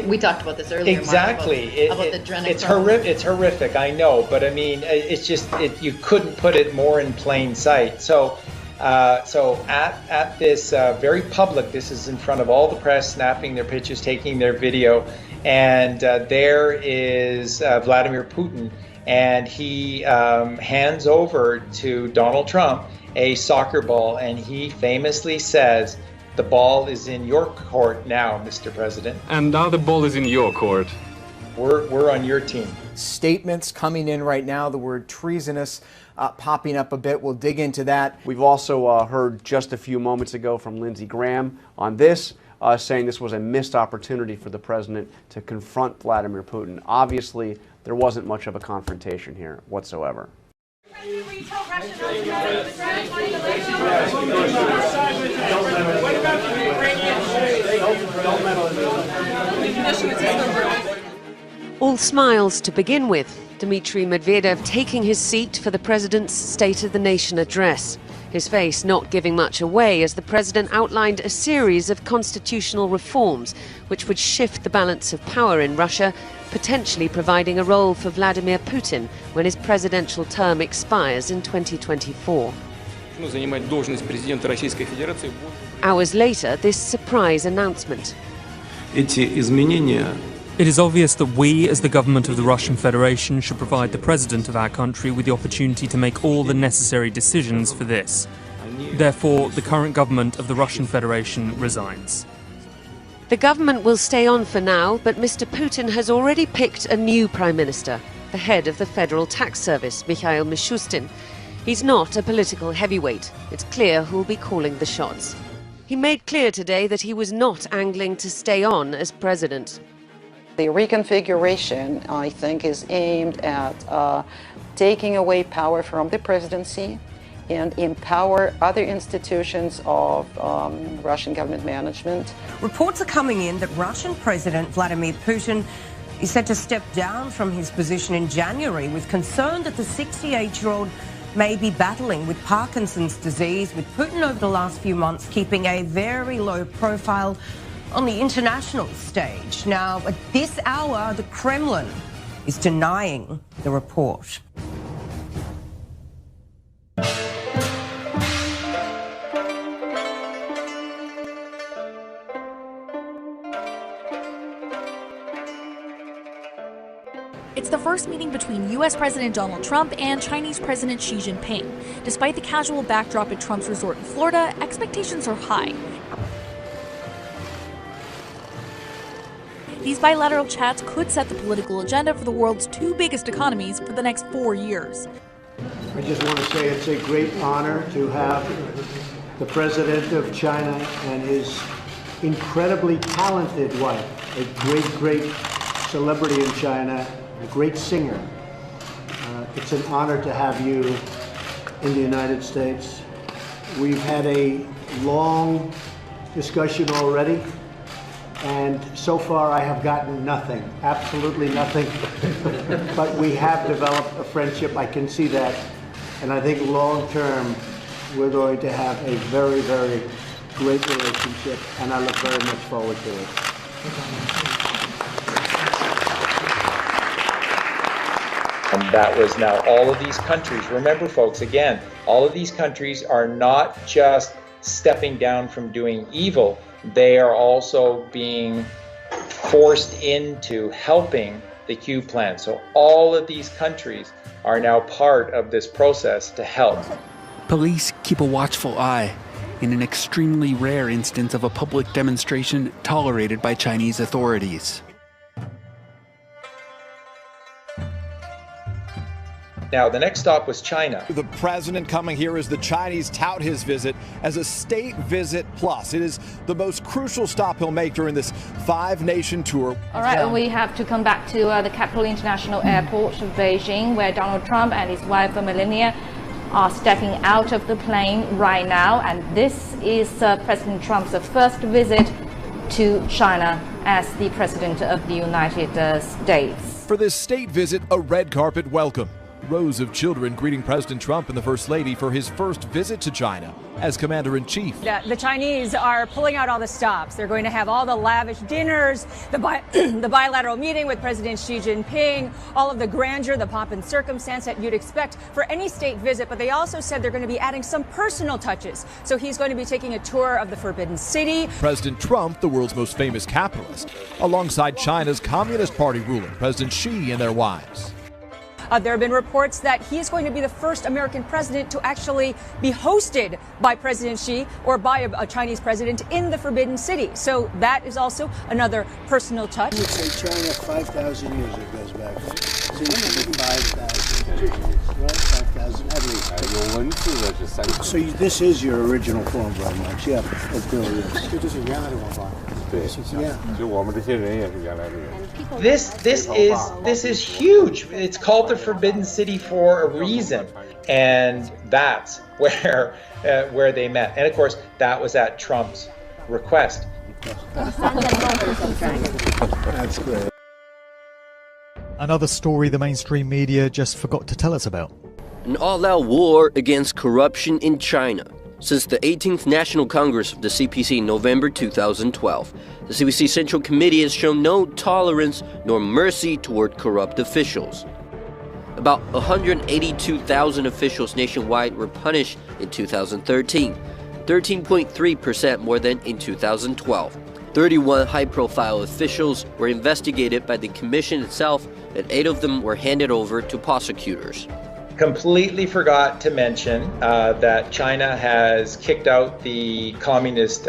we talked about this earlier. Exactly. Mark, about the it's horrific, I know, but I mean, it's just, you couldn't put it more in plain sight. So at this very public, this is in front of all the press, snapping their pictures, taking their video, and there is Vladimir Putin, and he hands over to Donald Trump a soccer ball, and he famously says, "The ball is in your court now, Mr. President." And now the ball is in your court. we're on your team. Statements coming in right now, the word treasonous popping up a bit. We'll dig into that. We've also heard just a few moments ago from Lindsey Graham on this, saying this was a missed opportunity for the president to confront Vladimir Putin. Obviously, there wasn't much of a confrontation here whatsoever. All smiles to begin with. Dmitry Medvedev taking his seat for the president's State of the Nation address. His face not giving much away as the president outlined a series of constitutional reforms which would shift the balance of power in Russia, potentially providing a role for Vladimir Putin when his presidential term expires in 2024. Hours later, this surprise announcement. It is obvious that we, as the government of the Russian Federation, should provide the president of our country with the opportunity to make all the necessary decisions for this. Therefore, the current government of the Russian Federation resigns. The government will stay on for now, but Mr. Putin has already picked a new prime minister, the head of the Federal Tax Service, Mikhail Mishustin. He's not a political heavyweight. It's clear who'll be calling the shots. He made clear today that he was not angling to stay on as president. The reconfiguration, I think, is aimed at taking away power from the presidency and empower other institutions of Russian government management. Reports are coming in that Russian President Vladimir Putin is set to step down from his position in January, with concern that the 68-year-old may be battling with Parkinson's disease, with Putin over the last few months keeping a very low profile on the international stage. Now, at this hour, the Kremlin is denying the report. It's the first meeting between U.S. President Donald Trump and Chinese President Xi Jinping. Despite the casual backdrop at Trump's resort in Florida, expectations are high. These bilateral chats could set the political agenda for the world's two biggest economies for the next 4 years. I just want to say it's a great honor to have the president of China and his incredibly talented wife, a great celebrity in China, a great singer. It's an honor to have you in the United States. We've had a long discussion already. And so far I have gotten nothing, absolutely nothing. But we have developed a friendship, I can see that. And I think long term, we're going to have a very, very great relationship. And I look very much forward to it. And that was now all of these countries. Remember, folks, again, all of these countries are not just stepping down from doing evil. They are also being forced into helping the Q plan. So all of these countries are now part of this process to help. Police keep a watchful eye in an extremely rare instance of a public demonstration tolerated by Chinese authorities. Now, the next stop was China. The president coming here as the Chinese tout his visit as a state visit plus. It is the most crucial stop he'll make during this 5-nation tour. All right, we have to come back to the Capital International Airport of Beijing, where Donald Trump and his wife Melania are stepping out of the plane right now. And this is President Trump's first visit to China as the President of the United States. For this state visit, a red carpet welcome. Rows of children greeting President Trump and the First Lady for his first visit to China as Commander-in-Chief. The Chinese are pulling out all the stops. They're going to have all the lavish dinners, the bilateral meeting with President Xi Jinping, all of the grandeur, the pomp and circumstance that you'd expect for any state visit. But they also said they're going to be adding some personal touches. So he's going to be taking a tour of the Forbidden City. President Trump, the world's most famous capitalist, alongside China's Communist Party ruler, President Xi and their wives. There have been reports that he is going to be the first American president to actually be hosted by President Xi or by a Chinese president in the Forbidden City. So that is also another personal touch. I would say China 5,000 years it goes back. Seems to be 5,000 years, right? 5,000 at least. So this is your original form, very much. Yeah, it really is. This is huge. It's called the Forbidden City for a reason, and that's where they met. And of course, that was at Trump's request. That's great. Another story the mainstream media just forgot to tell us about. An all-out war against corruption in China. Since the 18th National Congress of the CPC in November 2012, the CPC Central Committee has shown no tolerance nor mercy toward corrupt officials. About 182,000 officials nationwide were punished in 2013, 13.3% more than in 2012. 31 high-profile officials were investigated by the commission itself, and 8 of them were handed over to prosecutors. Completely forgot to mention that China has kicked out the communist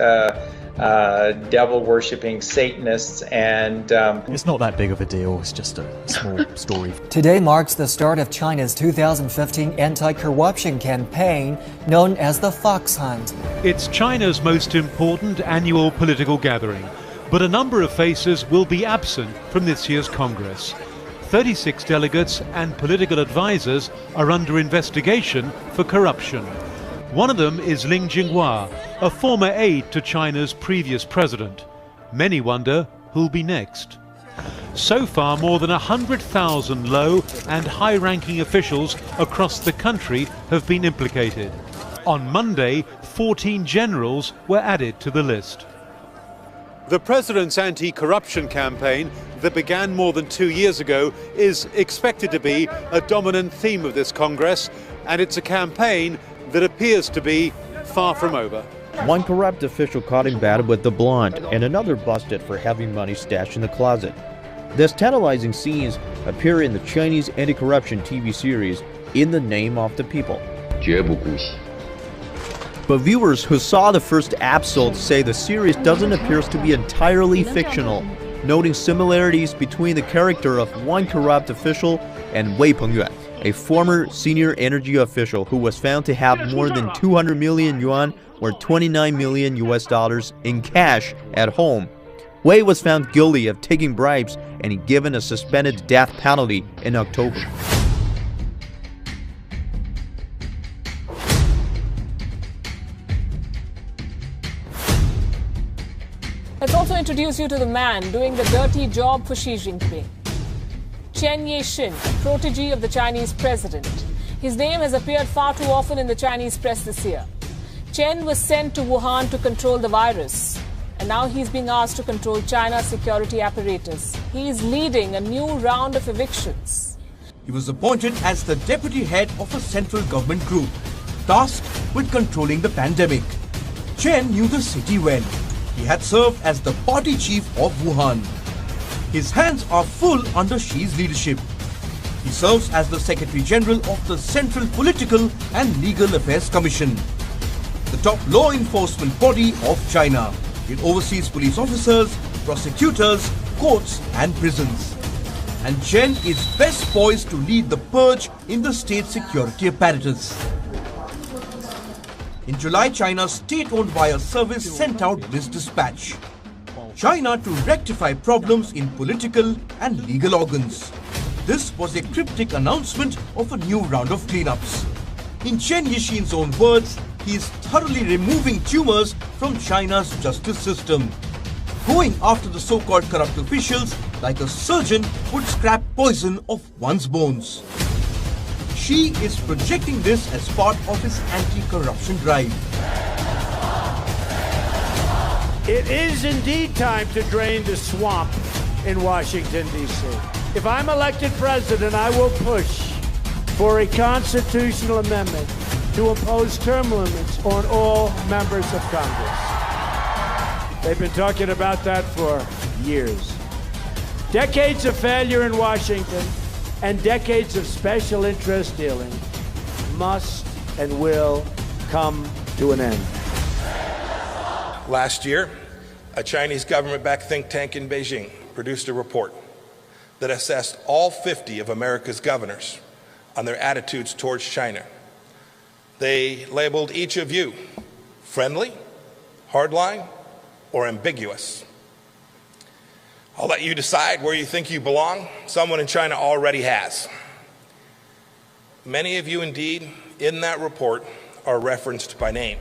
devil-worshipping Satanists, and it's not that big of a deal. It's just a small story. Today marks the start of China's 2015 anti-corruption campaign known as the Fox Hunt. It's China's most important annual political gathering, but a number of faces will be absent from this year's Congress. 36 delegates and political advisors are under investigation for corruption. One of them is Ling Jinghua, a former aide to China's previous president. Many wonder who'll be next. So far, more than 100,000 low and high-ranking officials across the country have been implicated. On Monday, 14 generals were added to the list. The president's anti-corruption campaign that began more than 2 years ago is expected to be a dominant theme of this Congress, and it's a campaign that appears to be far from over. One corrupt official caught in bed with the blonde, and another busted for having money stashed in the closet. These tantalizing scenes appear in the Chinese anti-corruption TV series In the Name of the People. But viewers who saw the first episode say the series doesn't appear to be entirely fictional, noting similarities between the character of one corrupt official and Wei Pengyuan, a former senior energy official who was found to have more than 200 million yuan or $29 million in cash at home. Wei was found guilty of taking bribes and given a suspended death penalty in October. Let's also introduce you to the man doing the dirty job for Xi Jinping. Chen Yixin, a protege of the Chinese president. His name has appeared far too often in the Chinese press this year. Chen was sent to Wuhan to control the virus, and now he's being asked to control China's security apparatus. He is leading a new round of evictions. He was appointed as the deputy head of a central government group, tasked with controlling the pandemic. Chen knew the city well. He had served as the party chief of Wuhan. His hands are full under Xi's leadership. He serves as the Secretary General of the Central Political and Legal Affairs Commission, the top law enforcement body of China. It oversees police officers, prosecutors, courts and prisons. And Chen is best poised to lead the purge in the state security apparatus. In July, China's state-owned wire service sent out this dispatch. China to rectify problems in political and legal organs. This was a cryptic announcement of a new round of cleanups. In Chen Yixin's own words, he is thoroughly removing tumors from China's justice system, going after the so-called corrupt officials like a surgeon would scrap poison off one's bones. Xi is projecting this as part of his anti-corruption drive. It is indeed time to drain the swamp in Washington, D.C. If I'm elected president, I will push for a constitutional amendment to impose term limits on all members of Congress. They've been talking about that for years. Decades of failure in Washington and decades of special interest dealing must and will come to an end. Last year, a Chinese government-backed think tank in Beijing produced a report that assessed all 50 of America's governors on their attitudes towards China. They labeled each of you friendly, hardline, or ambiguous. I'll let you decide where you think you belong. Someone in China already has. Many of you, indeed, in that report are referenced by name.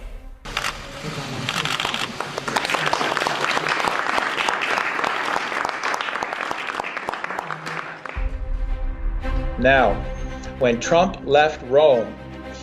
Now, when Trump left Rome,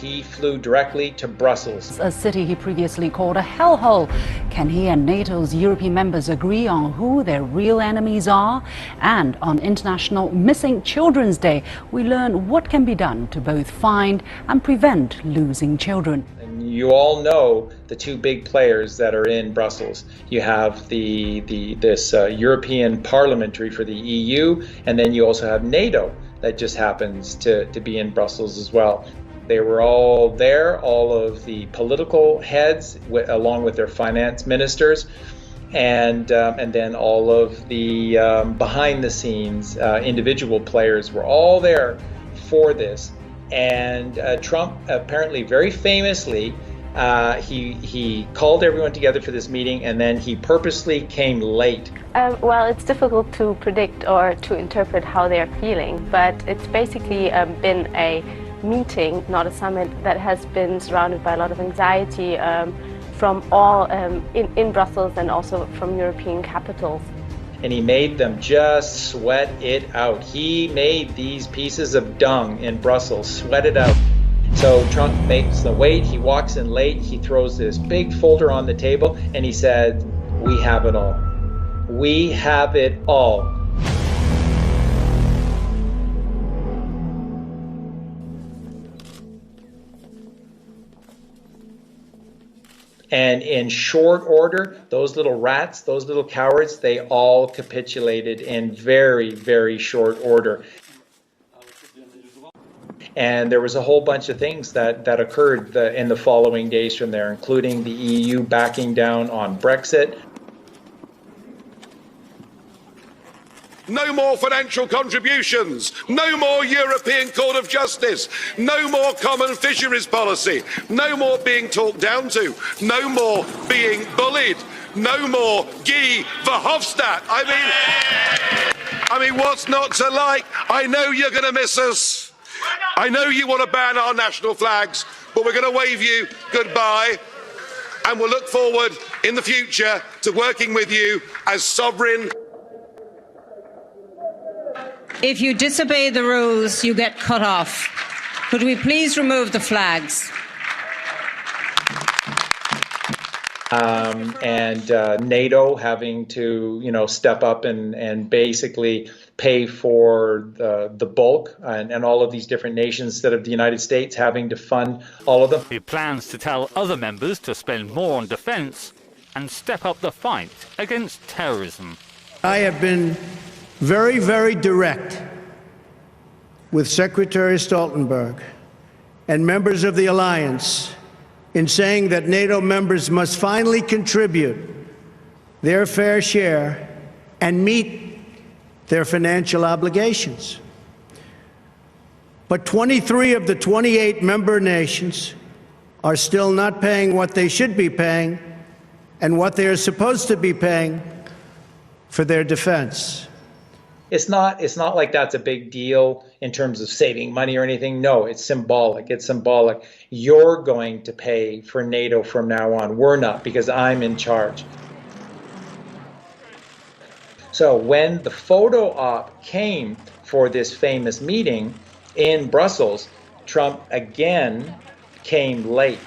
he flew directly to Brussels. A city he previously called a hellhole. Can he and NATO's European members agree on who their real enemies are? And on International Missing Children's Day, we learn what can be done to both find and prevent losing children. And you all know the two big players that are in Brussels. You have this European Parliamentary for the EU, and then you also have NATO that just happens to be in Brussels as well. They were all there, all of the political heads, along with their finance ministers, and then all of the behind-the-scenes individual players were all there for this. And Trump apparently, very famously, he called everyone together for this meeting, and then he purposely came late. Well, it's difficult to predict or to interpret how they're feeling, but it's basically been a meeting, not a summit, that has been surrounded by a lot of anxiety from all in Brussels and also from European capitals. And he made them just sweat it out. He made these pieces of dung in Brussels sweat it out. So Trump makes them wait, he walks in late, he throws this big folder on the table, and he said, "We have it all. We have it all." And in short order, those little rats, those little cowards, they all capitulated in very, very short order. And there was a whole bunch of things that occurred in the following days from there, including the EU backing down on Brexit. No more financial contributions, no more European Court of Justice, no more common fisheries policy, no more being talked down to, no more being bullied, no more Guy Verhofstadt. I mean, what's not to like? I know you're going to miss us. I know you want to ban our national flags, but we're going to wave you goodbye. And we'll look forward in the future to working with you as sovereign. If you disobey the rules, you get cut off. Could we please remove the flags? And NATO having to, step up and basically pay for the bulk, and all of these different nations, instead of the United States having to fund all of them. He plans to tell other members to spend more on defence and step up the fight against terrorism. I have been very, very direct with Secretary Stoltenberg and members of the alliance in saying that NATO members must finally contribute their fair share and meet their financial obligations. But 23 of the 28 member nations are still not paying what they should be paying and what they are supposed to be paying for their defense. It's not like that's a big deal in terms of saving money or anything. No, it's symbolic. It's symbolic. You're going to pay for NATO from now on. We're not, because I'm in charge. So when the photo op came for this famous meeting in Brussels, Trump again came late.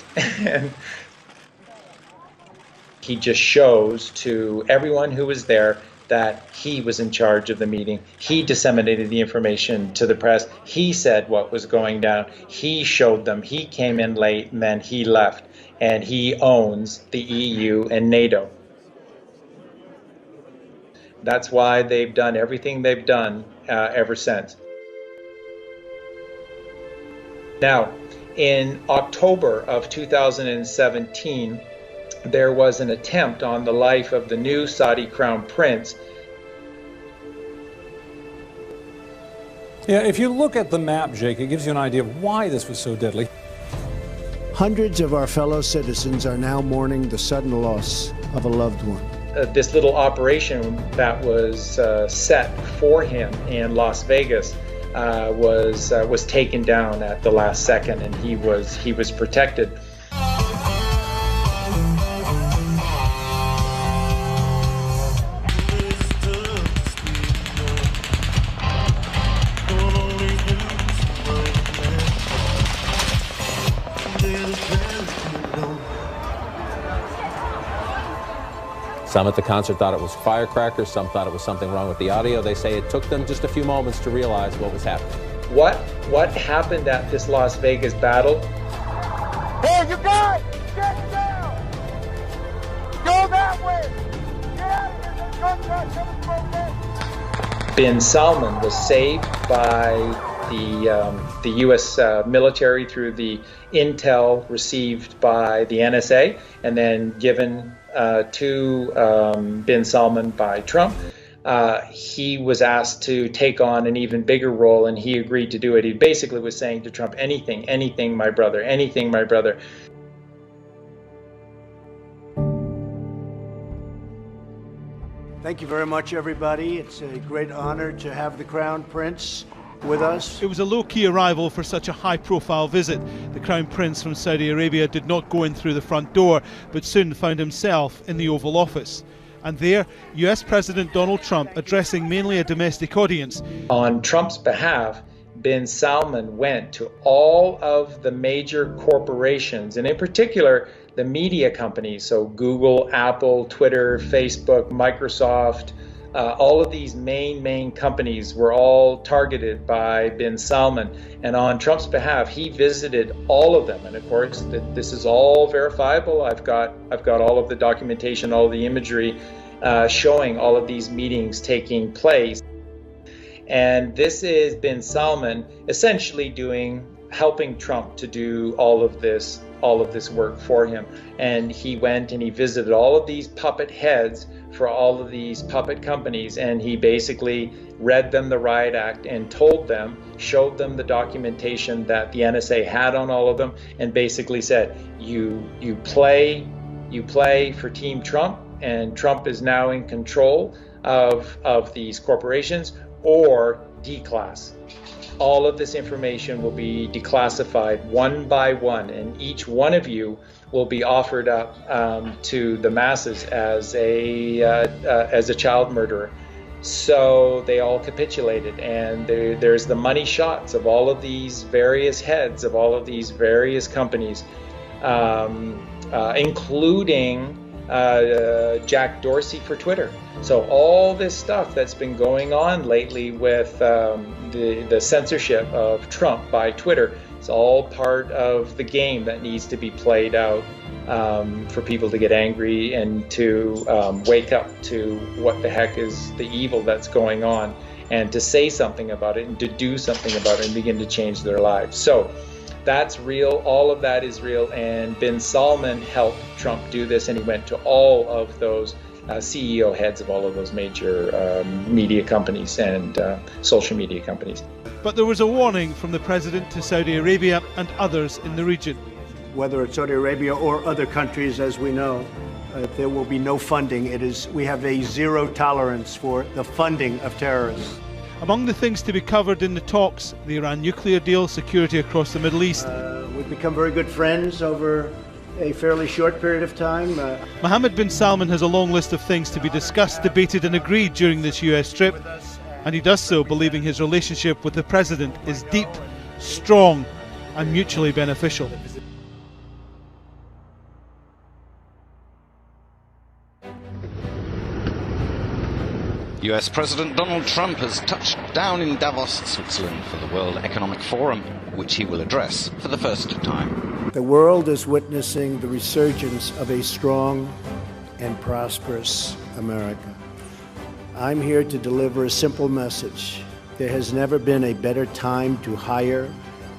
He just shows to everyone who was there that he was in charge of the meeting. He disseminated the information to the press. He said what was going down. He showed them. He came in late, and then he left. And he owns the EU and NATO. That's why they've done everything they've done ever since. Now, in October of 2017, there was an attempt on the life of the new Saudi crown prince. Yeah, if you look at the map, Jake, it gives you an idea of why this was so deadly. Hundreds of our fellow citizens are now mourning the sudden loss of a loved one. This little operation that was set for him in Las Vegas was taken down at the last second, and he was protected. Some at the concert thought it was firecrackers, some thought it was something wrong with the audio. They say it took them just a few moments to realize what was happening. What happened at this Las Vegas battle? Hey, you guys, get down! Go that way! Get out of here! Gunshot coming from there! Bin Salman was saved by the U.S. military through the intel received by the NSA, and then given to Bin Salman by Trump. He was asked to take on an even bigger role, and he agreed to do it. He basically was saying to Trump, anything, my brother, anything, my brother. Thank you very much, everybody. It's a great honor to have the Crown Prince with us. It was a low-key arrival for such a high-profile visit. The Crown Prince from Saudi Arabia did not go in through the front door, but soon found himself in the Oval Office. And there, US President Donald Trump, addressing mainly a domestic audience. On Trump's behalf, Bin Salman went to all of the major corporations, and in particular, the media companies, so Google, Apple, Twitter, Facebook, Microsoft, all of these main companies were all targeted by Bin Salman. And on Trump's behalf, he visited all of them. And of course, this is all verifiable. I've got all of the documentation, all of the imagery showing all of these meetings taking place. And this is Bin Salman essentially helping Trump to do all of this work for him. And he went and he visited all of these puppet heads for all of these puppet companies, and he basically read them the riot act and showed them the documentation that the NSA had on all of them, and basically said, you play for Team Trump, and Trump is now in control of these corporations, or declass. All of this information will be declassified one by one, and each one of you will be offered up to the masses as a child murderer. So they all capitulated, and there's the money shots of all of these various heads of all of these various companies, including Jack Dorsey for Twitter. So all this stuff that's been going on lately with the censorship of Trump by Twitter, it's all part of the game that needs to be played out for people to get angry and to wake up to what the heck is the evil that's going on, and to say something about it and to do something about it and begin to change their lives. So that's real. All of that is real. And Bin Salman helped Trump do this, and he went to all of those CEO heads of all of those major media companies and social media companies. But there was a warning from the president to Saudi Arabia and others in the region. Whether it's Saudi Arabia or other countries, as we know, there will be no funding. We have a zero tolerance for the funding of terrorists. Among the things to be covered in the talks, the Iran nuclear deal, security across the Middle East. We've become very good friends over a fairly short period of time. Mohammed bin Salman has a long list of things to be discussed, debated and agreed during this US trip, and he does so believing his relationship with the president is deep, strong and mutually beneficial. US President Donald Trump has touched down in Davos, Switzerland for the World Economic Forum, which he will address for the first time. The world is witnessing the resurgence of a strong and prosperous America. I'm here to deliver a simple message. There has never been a better time to hire,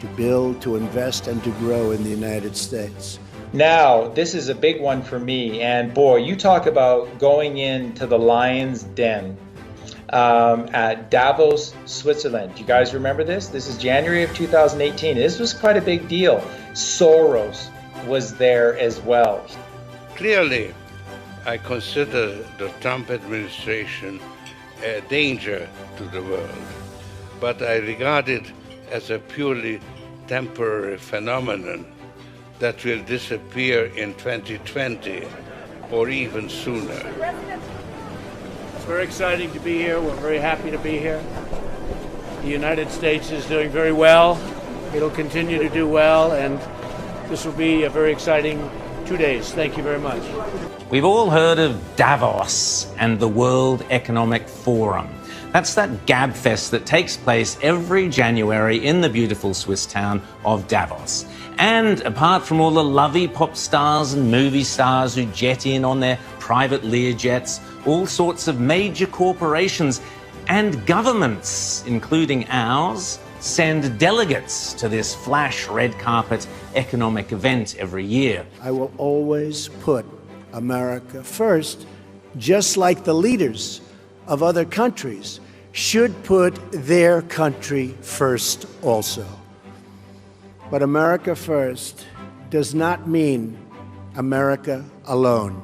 to build, to invest, and to grow in the United States. Now, this is a big one for me, and boy, you talk about going into the lion's den at Davos, Switzerland. Do you guys remember this? This is January of 2018. This was quite a big deal. Soros was there as well. Clearly, I consider the Trump administration a danger to the world, but I regard it as a purely temporary phenomenon that will disappear in 2020 or even sooner. It's very exciting to be here. We're very happy to be here. The United States is doing very well. It'll continue to do well, and this will be a very exciting 2 days. Thank you very much. We've all heard of Davos and the World Economic Forum. That's that gabfest that takes place every January in the beautiful Swiss town of Davos. And apart from all the lovely pop stars and movie stars who jet in on their private Learjets, all sorts of major corporations and governments, including ours, send delegates to this flash red carpet economic event every year. I will always put America first, just like the leaders of other countries should put their country first also. But America first does not mean America alone.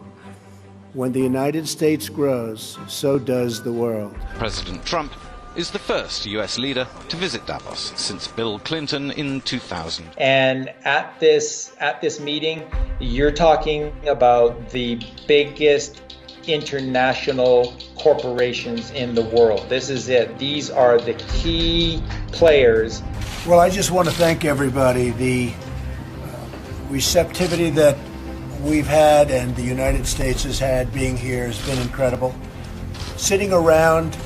When the United States grows, so does the world. President Trump is the first US leader to visit Davos since Bill Clinton in 2000. And at this meeting, you're talking about the biggest international corporations in the world. This is it. These are the key players. Well, I just want to thank everybody. The receptivity that we've had and the United States has had being here has been incredible. Sitting around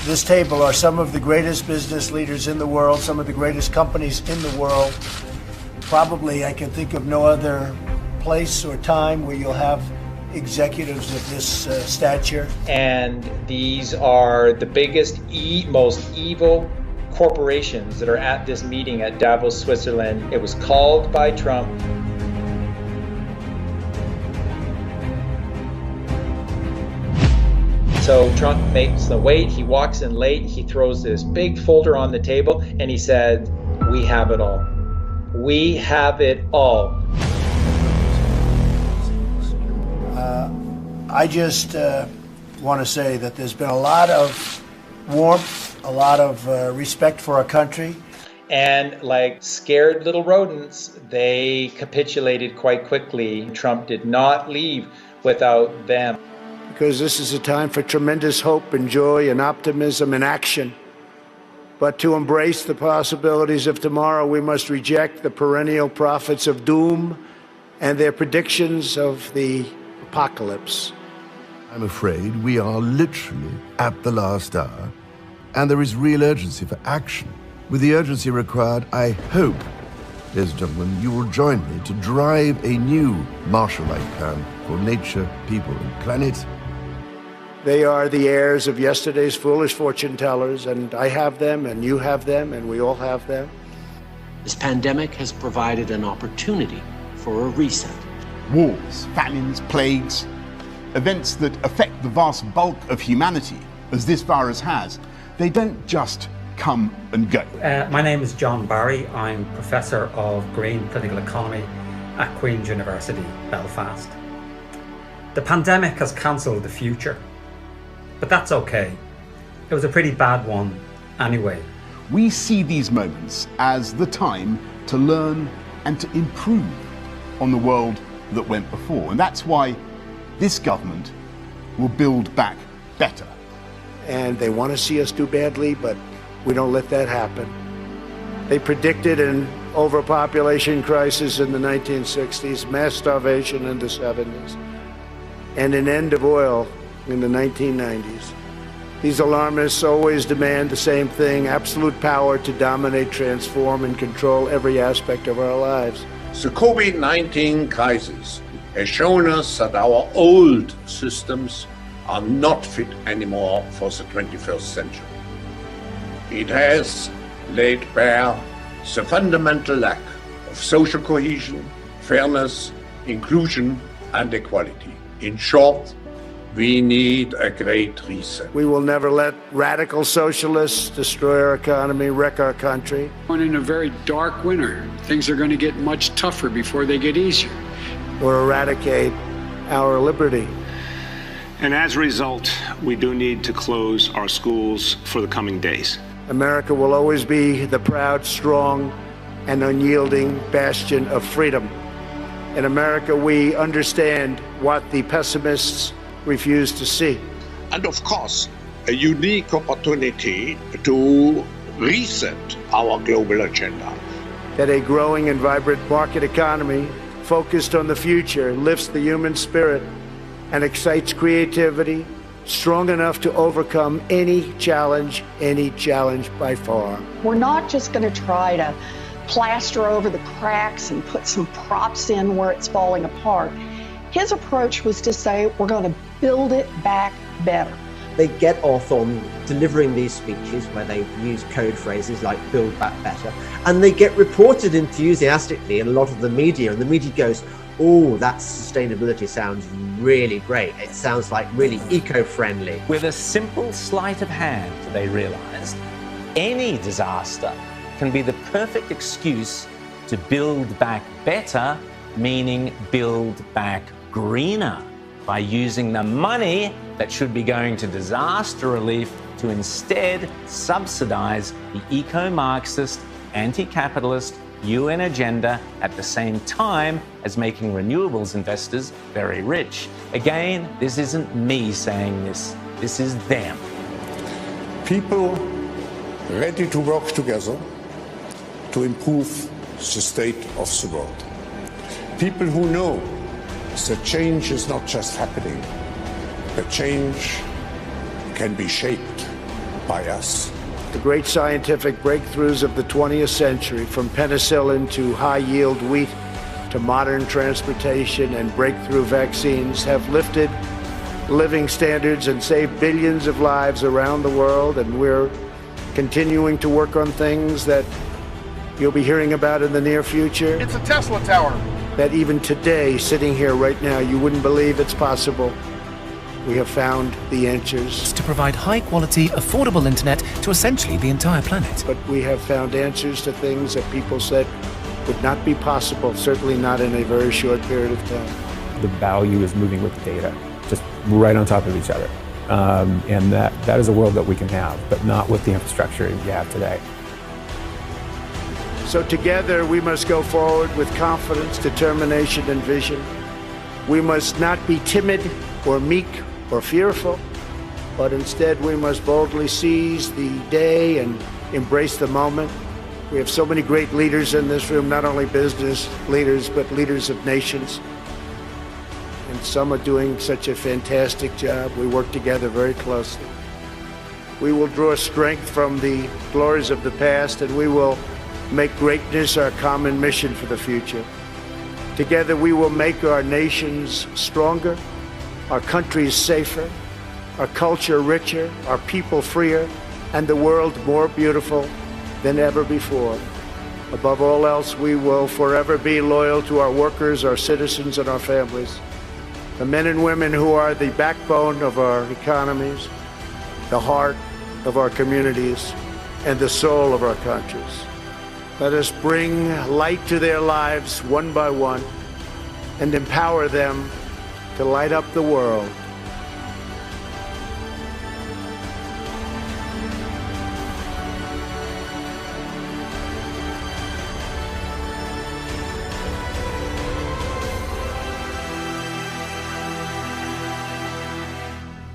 this table are some of the greatest business leaders in the world, some of the greatest companies in the world. Probably I can think of no other place or time where you'll have executives of this stature. And these are the biggest, most evil corporations that are at this meeting at Davos, Switzerland. It was called by Trump. So Trump makes the wait, he walks in late, he throws this big folder on the table, and he said, "We have it all. We have it all." I just want to say that there's been a lot of warmth, a lot of respect for our country. And like scared little rodents, they capitulated quite quickly. Trump did not leave without them. Because this is a time for tremendous hope and joy and optimism and action. But to embrace the possibilities of tomorrow, we must reject the perennial prophets of doom and their predictions of the apocalypse. I'm afraid we are literally at the last hour, and there is real urgency for action. With the urgency required, I hope, ladies and gentlemen, you will join me to drive a new Marshall-like plan for nature, people, and planet. They are the heirs of yesterday's foolish fortune tellers, and I have them, and you have them, and we all have them. This pandemic has provided an opportunity for a reset. Wars, famines, plagues, events that affect the vast bulk of humanity, as this virus has, they don't just come and go. My name is John Barry. I'm Professor of Green Political Economy at Queen's University, Belfast. The pandemic has cancelled the future, but that's okay. It was a pretty bad one anyway. We see these moments as the time to learn and to improve on the world that went before. And that's why this government will build back better. And they want to see us do badly, but we don't let that happen. They predicted an overpopulation crisis in the 1960s, mass starvation in the 70s, and an end of oil in the 1990s. These alarmists always demand the same thing: absolute power to dominate, transform, and control every aspect of our lives. The COVID-19 crisis has shown us that our old systems are not fit anymore for the 21st century. It has laid bare the fundamental lack of social cohesion, fairness, inclusion, and equality. In short, we need a great reset. We will never let radical socialists destroy our economy, wreck our country. We're in a very dark winter. Things are going to get much tougher before they get easier. Or eradicate our liberty. And as a result, we do need to close our schools for the coming days. America will always be the proud, strong, and unyielding bastion of freedom. In America, we understand what the pessimists refuse to see. And of course, a unique opportunity to reset our global agenda. That a growing and vibrant market economy focused on the future lifts the human spirit and excites creativity, strong enough to overcome any challenge by far. We're not just going to try to plaster over the cracks and put some props in where it's falling apart. His approach was to say, we're going to build it back better. They get off on delivering these speeches where they use code phrases like build back better, and they get reported enthusiastically in a lot of the media, and the media goes, oh, that sustainability sounds really great. It sounds like really eco-friendly. With a simple sleight of hand, they realized any disaster can be the perfect excuse to build back better, meaning build back greener, by using the money that should be going to disaster relief to instead subsidize the eco-Marxist, anti-capitalist UN agenda at the same time as making renewables investors very rich. Again, this isn't me saying this is them. People ready to work together to improve the state of the world. People who know that change is not just happening, but change can be shaped by us. The great scientific breakthroughs of the 20th century, from penicillin to high-yield wheat to modern transportation and breakthrough vaccines, have lifted living standards and saved billions of lives around the world, and we're continuing to work on things that you'll be hearing about in the near future. It's a Tesla tower. That even today, sitting here right now, you wouldn't believe it's possible. We have found the answers. To provide high-quality, affordable internet to essentially the entire planet. But we have found answers to things that people said would not be possible, certainly not in a very short period of time. The value is moving with the data, just right on top of each other. And that is a world that we can have, but not with the infrastructure you have today. So together we must go forward with confidence, determination, and vision. We must not be timid or meek or fearful, but instead we must boldly seize the day and embrace the moment. We have so many great leaders in this room, not only business leaders, but leaders of nations. And some are doing such a fantastic job. We work together very closely. We will draw strength from the glories of the past, and we will make greatness our common mission for the future. Together we will make our nations stronger, our countries safer, our culture richer, our people freer, and the world more beautiful than ever before. Above all else, we will forever be loyal to our workers, our citizens, and our families, the men and women who are the backbone of our economies, the heart of our communities, and the soul of our countries. Let us bring light to their lives one by one and empower them to light up the world.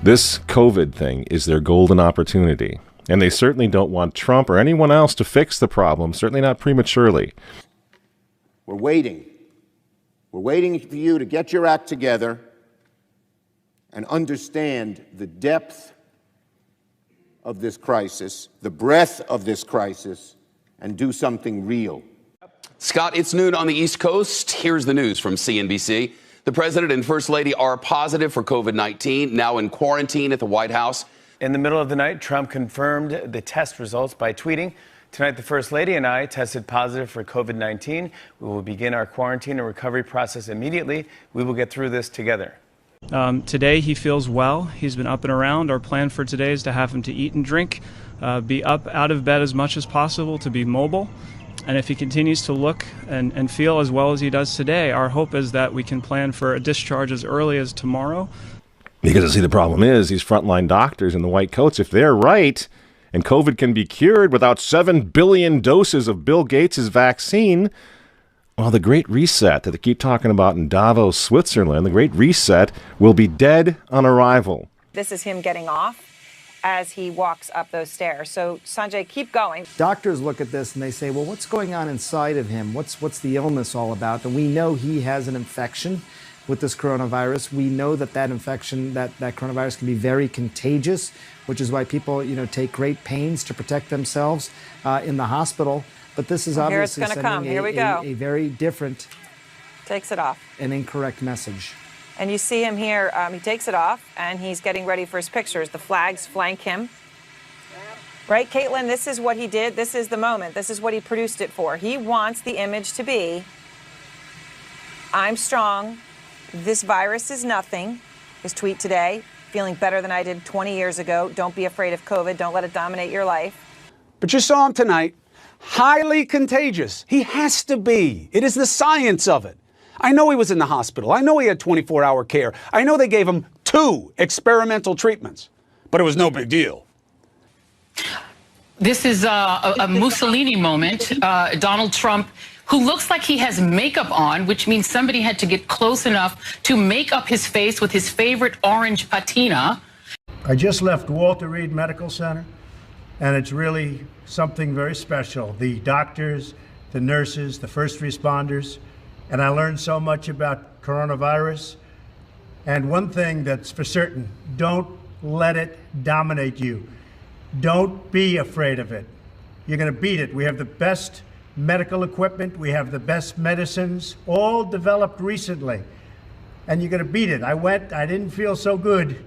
This COVID thing is their golden opportunity. And they certainly don't want Trump or anyone else to fix the problem, certainly not prematurely. We're waiting. We're waiting for you to get your act together and understand the depth of this crisis, the breadth of this crisis, and do something real. Scott, it's noon on the East Coast. Here's the news from CNBC. The president and first lady are positive for COVID-19, now in quarantine at the White House. In the middle of the night, Trump confirmed the test results by tweeting, Tonight, the First Lady and I tested positive for COVID-19. We will begin our quarantine and recovery process immediately. We will get through this together. Today he feels well. He's been up and around. Our plan for today is to have him to eat and drink, be up out of bed as much as possible, to be mobile. And if he continues to look and feel as well as he does today, our hope is that we can plan for a discharge as early as tomorrow. Because, see, the problem is these frontline doctors in the white coats, if they're right, and COVID can be cured without 7 billion doses of Bill Gates' vaccine, well, the Great Reset that they keep talking about in Davos, Switzerland, the Great Reset will be dead on arrival. This is him getting off as he walks up those stairs. So, Sanjay, keep going. Doctors look at this and they say, well, what's going on inside of him? What's the illness all about? And we know he has an infection with this coronavirus. We know that infection, that coronavirus can be very contagious, which is why people, take great pains to protect themselves in the hospital. But this is obviously sending a very different, takes it off, an incorrect message. And you see him here, he takes it off and he's getting ready for his pictures. The flags flank him. Right, Caitlin, this is what he did. This is the moment. This is what he produced it for. He wants the image to be, I'm strong. This virus is nothing. His tweet today, feeling better than I did 20 years ago. Don't be afraid of COVID. Don't let it dominate your life. But you saw him tonight. Highly contagious. He has to be. It is the science of it. I know he was in the hospital. I know he had 24-hour care. I know they gave him 2 experimental treatments, but it was no big deal. This is a Mussolini moment. Donald Trump, who looks like he has makeup on, which means somebody had to get close enough to make up his face with his favorite orange patina. I just left Walter Reed Medical Center, and it's really something very special. The doctors, the nurses, the first responders, and I learned so much about coronavirus. And one thing that's for certain, don't let it dominate you. Don't be afraid of it. You're going to beat it. We have the best medical equipment. We have the best medicines, all developed recently. And you're going to beat it. I didn't feel so good.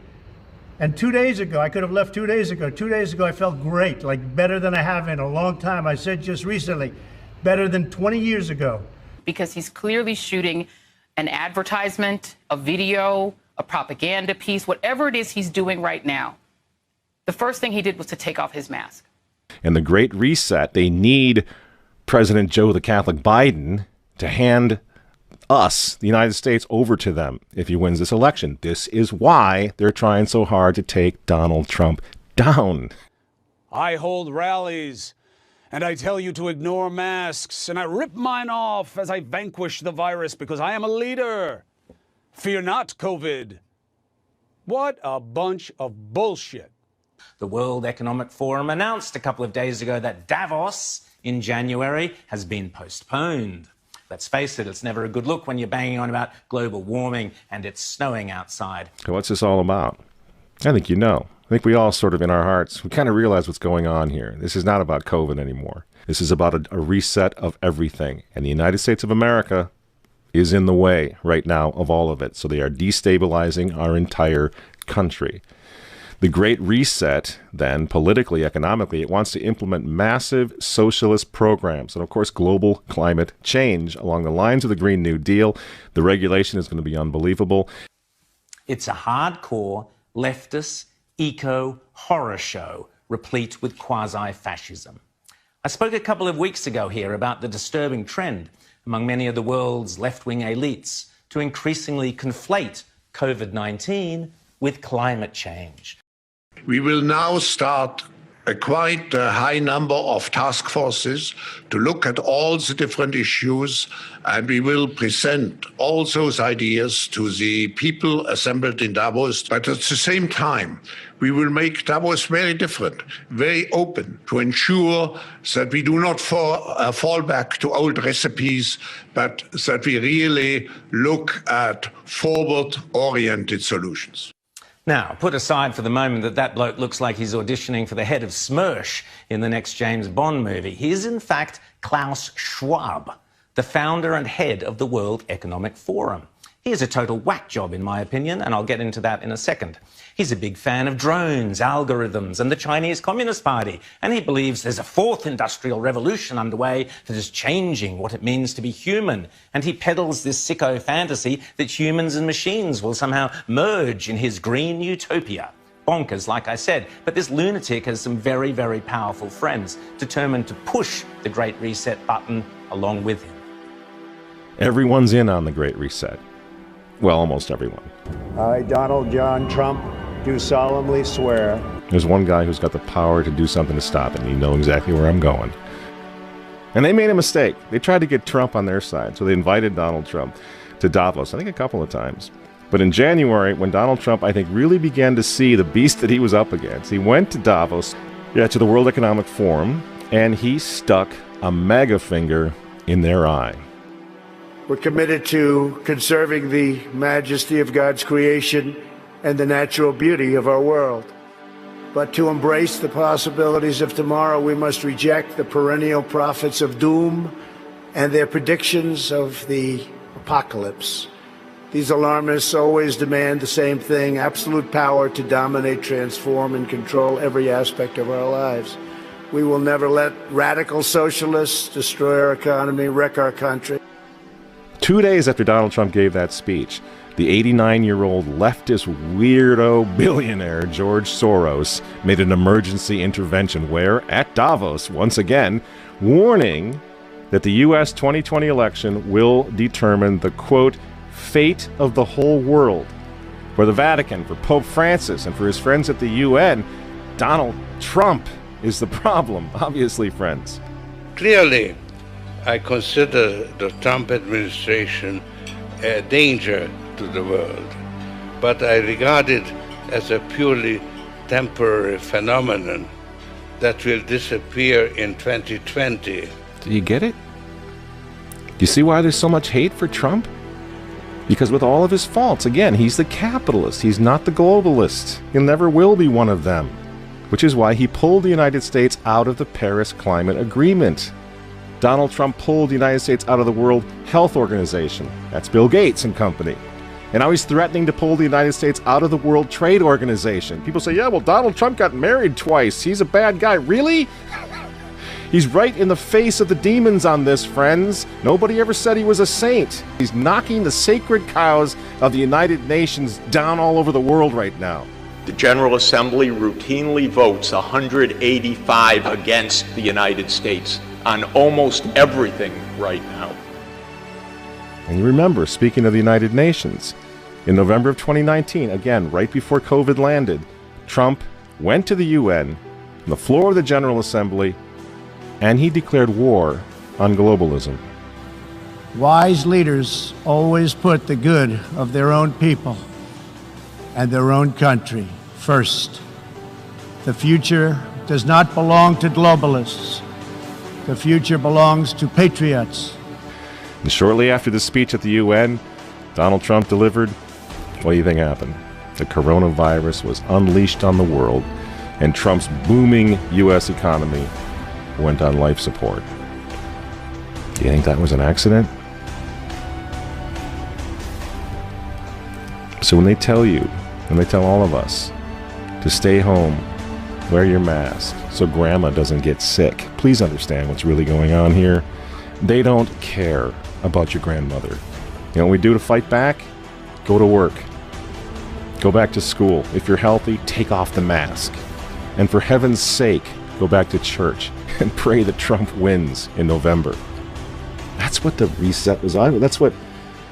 And 2 days ago, I could have left 2 days ago. 2 days ago, I felt great, like better than I have in a long time. I said just recently, better than 20 years ago. Because he's clearly shooting an advertisement, a video, a propaganda piece, whatever it is he's doing right now. The first thing he did was to take off his mask. And the Great Reset, they need President Joe the Catholic Biden to hand us, the United States, over to them if he wins this election. This is why they're trying so hard to take Donald Trump down. I hold rallies, and I tell you to ignore masks, and I rip mine off as I vanquish the virus because I am a leader. Fear not, COVID. What a bunch of bullshit. The World Economic Forum announced a couple of days ago that Davos in January has been postponed. Let's face it, it's never a good look when you're banging on about global warming and it's snowing outside. So what's this all about? I think you know. I think we all sort of in our hearts, we kind of realize what's going on here. This is not about COVID anymore. This is about a reset of everything. And the United States of America is in the way right now of all of it. So they are destabilizing our entire country. The Great Reset, then, politically, economically, it wants to implement massive socialist programs and, of course, global climate change along the lines of the Green New Deal. The regulation is going to be unbelievable. It's a hardcore, leftist, eco-horror show, replete with quasi-fascism. I spoke a couple of weeks ago here about the disturbing trend among many of the world's left-wing elites to increasingly conflate COVID-19 with climate change. We will now start a quite high number of task forces to look at all the different issues, and we will present all those ideas to the people assembled in Davos. But at the same time, we will make Davos very different, very open, to ensure that we do not fall back to old recipes, but that we really look at forward-oriented solutions. Now, put aside for the moment that bloke looks like he's auditioning for the head of Smersh in the next James Bond movie. He is, in fact, Klaus Schwab, the founder and head of the World Economic Forum. He is a total whack job, in my opinion, and I'll get into that in a second. He's a big fan of drones, algorithms, and the Chinese Communist Party, and he believes there's a fourth industrial revolution underway that is changing what it means to be human. And he peddles this sicko fantasy that humans and machines will somehow merge in his green utopia. Bonkers, like I said, but this lunatic has some very, very powerful friends determined to push the Great Reset button along with him. Everyone's in on the Great Reset. Well, almost everyone. I, Donald John Trump, do solemnly swear. There's one guy who's got the power to do something to stop it, and you know exactly where I'm going. And they made a mistake. They tried to get Trump on their side, so they invited Donald Trump to Davos, I think a couple of times. But in January, when Donald Trump, I think, really began to see the beast that he was up against, he went to Davos, to the World Economic Forum, and he stuck a mega finger in their eye. We're committed to conserving the majesty of God's creation and the natural beauty of our world. But to embrace the possibilities of tomorrow, we must reject the perennial prophets of doom and their predictions of the apocalypse. These alarmists always demand the same thing: absolute power to dominate, transform, and control every aspect of our lives. We will never let radical socialists destroy our economy, wreck our country. 2 days after Donald Trump gave that speech, the 89-year-old leftist weirdo billionaire George Soros made an emergency intervention where, at Davos, once again, warning that the U.S. 2020 election will determine the, quote, fate of the whole world. For the Vatican, for Pope Francis, and for his friends at the UN, Donald Trump is the problem, obviously, friends. Clearly, I consider the Trump administration a danger to the world, but I regard it as a purely temporary phenomenon that will disappear in 2020. Do you get it? Do you see why there's so much hate for Trump? Because with all of his faults, again, he's the capitalist. He's not the globalist. He never will be one of them, which is why he pulled the United States out of the Paris Climate Agreement. Donald Trump pulled the United States out of the World Health Organization. That's Bill Gates and company. And now he's threatening to pull the United States out of the World Trade Organization. People say, yeah, well, Donald Trump got married twice. He's a bad guy. Really? He's right in the face of the demons on this, friends. Nobody ever said he was a saint. He's knocking the sacred cows of the United Nations down all over the world right now. The General Assembly routinely votes 185 against the United States on almost everything right now. And you remember, speaking of the United Nations, in November of 2019, again, right before COVID landed, Trump went to the UN, on the floor of the General Assembly, and he declared war on globalism. Wise leaders always put the good of their own people and their own country first. The future does not belong to globalists. The future belongs to patriots. And shortly after the speech at the UN, Donald Trump delivered, what do you think happened? The coronavirus was unleashed on the world, and Trump's booming U.S. economy went on life support. Do you think that was an accident? So when they tell you, when they tell all of us to stay home, wear your mask so grandma doesn't get sick, please understand what's really going on here. They don't care about your grandmother. You know what we do to fight back? Go to work. Go back to school. If you're healthy, take off the mask. And for heaven's sake, go back to church and pray that Trump wins in November. That's what the reset was on. That's what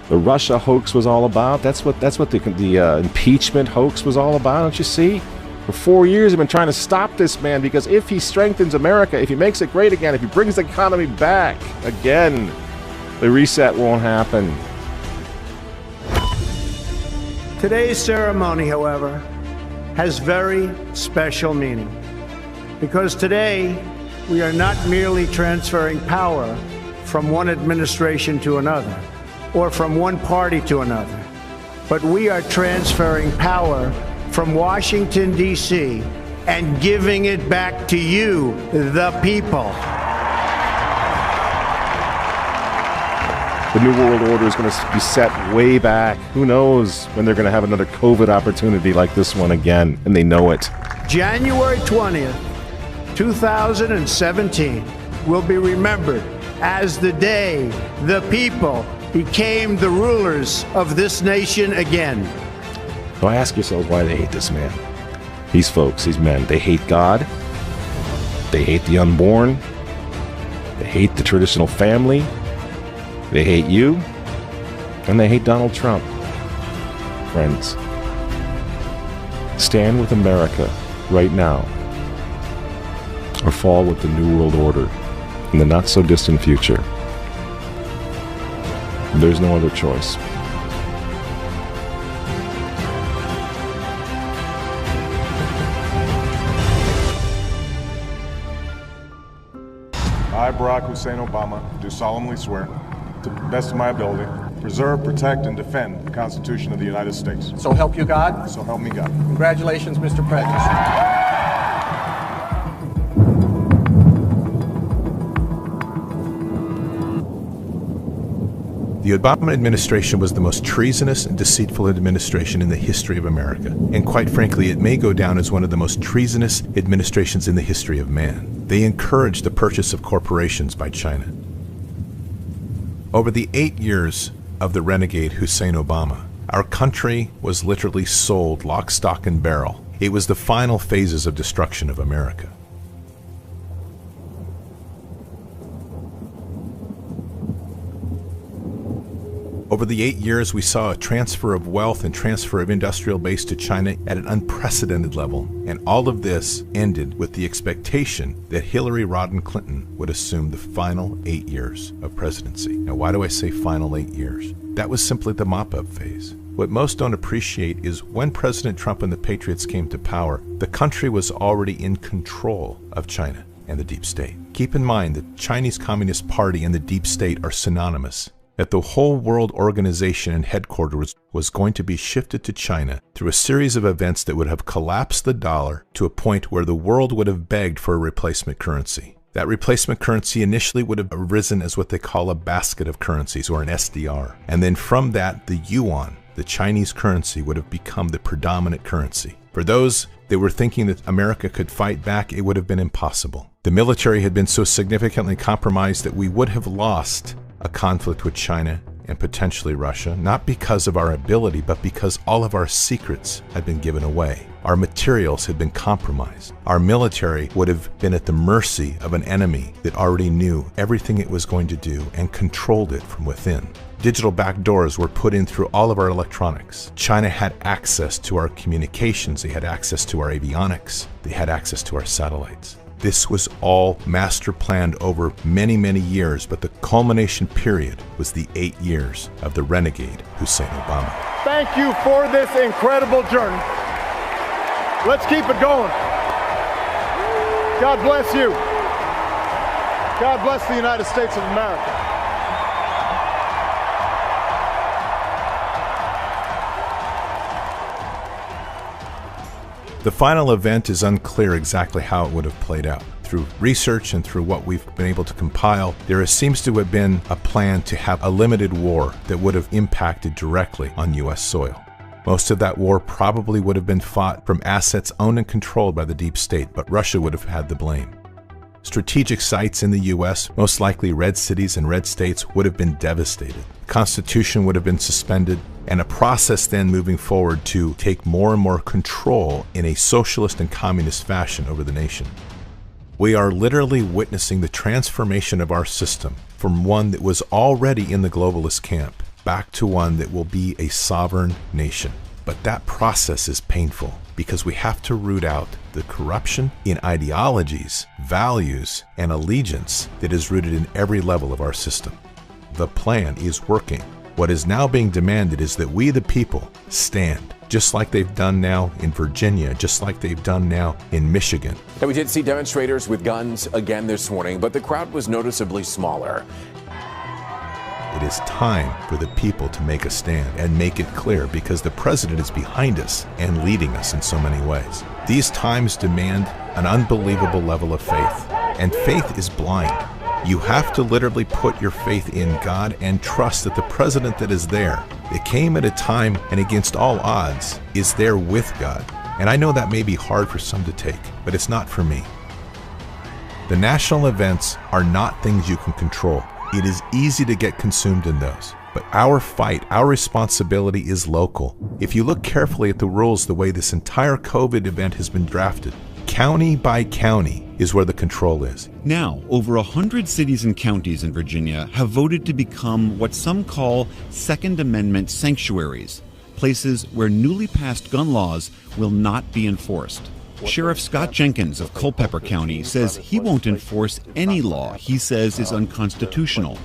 the Russia hoax was all about. That's what the impeachment hoax was all about. Don't you see? For 4 years, they've been trying to stop this man because if he strengthens America, if he makes it great again, if he brings the economy back again, the reset won't happen. Today's ceremony, however, has very special meaning because today we are not merely transferring power from one administration to another or from one party to another, but we are transferring power from Washington, D.C., and giving it back to you, the people. The New World Order is going to be set way back. Who knows when they're going to have another COVID opportunity like this one again, and they know it. January 20th, 2017 will be remembered as the day the people became the rulers of this nation again. So ask yourselves why they hate this man. These folks, these men, they hate God. They hate the unborn. They hate the traditional family. They hate you. And they hate Donald Trump. Friends, stand with America right now, or fall with the New World Order in the not-so-distant future. There's no other choice. I, Barack Hussein Obama, do solemnly swear, to the best of my ability, preserve, protect, and defend the Constitution of the United States. So help you God? So help me God. Congratulations, Mr. President. The Obama administration was the most treasonous and deceitful administration in the history of America. And quite frankly, it may go down as one of the most treasonous administrations in the history of man. They encouraged the purchase of corporations by China. Over the 8 years of the renegade Hussein Obama, our country was literally sold lock, stock, and barrel. It was the final phases of destruction of America. Over the 8 years, we saw a transfer of wealth and transfer of industrial base to China at an unprecedented level. And all of this ended with the expectation that Hillary Rodham Clinton would assume the final 8 years of presidency. Now, why do I say final 8 years? That was simply the mop-up phase. What most don't appreciate is when President Trump and the Patriots came to power, the country was already in control of China and the deep state. Keep in mind that Chinese Communist Party and the deep state are synonymous. That the whole world organization and headquarters was going to be shifted to China through a series of events that would have collapsed the dollar to a point where the world would have begged for a replacement currency. That replacement currency initially would have arisen as what they call a basket of currencies, or an SDR. And then from that, the yuan, the Chinese currency, would have become the predominant currency. For those that were thinking that America could fight back, it would have been impossible. The military had been so significantly compromised that we would have lost a conflict with China and potentially Russia, not because of our ability, but because all of our secrets had been given away. Our materials had been compromised. Our military would have been at the mercy of an enemy that already knew everything it was going to do and controlled it from within. Digital backdoors were put in through all of our electronics. China had access to our communications. They had access to our avionics. They had access to our satellites. This was all master planned over many, many years, but the culmination period was the 8 years of the renegade Hussein Obama. Thank you for this incredible journey. Let's keep it going. God bless you. God bless the United States of America. The final event is unclear exactly how it would have played out. Through research and through what we've been able to compile, there seems to have been a plan to have a limited war that would have impacted directly on U.S. soil. Most of that war probably would have been fought from assets owned and controlled by the deep state, but Russia would have had the blame. Strategic sites in the U.S., most likely red cities and red states, would have been devastated. The Constitution would have been suspended, and a process then moving forward to take more and more control in a socialist and communist fashion over the nation. We are literally witnessing the transformation of our system from one that was already in the globalist camp back to one that will be a sovereign nation. But that process is painful because we have to root out the corruption in ideologies, values, and allegiance that is rooted in every level of our system. The plan is working. What is now being demanded is that we, the people, stand, just like they've done now in Virginia, just like they've done now in Michigan. Now, we did see demonstrators with guns again this morning, but the crowd was noticeably smaller. It is time for the people to make a stand and make it clear, because the president is behind us and leading us in so many ways. These times demand an unbelievable level of faith, and faith is blind. You have to literally put your faith in God and trust that the president that is there, that came at a time and against all odds, is there with God. And I know that may be hard for some to take, but it's not for me. The national events are not things you can control. It is easy to get consumed in those. But our fight, our responsibility is local. If you look carefully at the rules, the way this entire COVID event has been drafted, county by county is where the control is. Now, over 100 cities and counties in Virginia have voted to become what some call Second Amendment sanctuaries, places where newly passed gun laws will not be enforced. Sheriff Scott Jenkins of Culpeper County says he won't enforce any law he says is unconstitutional.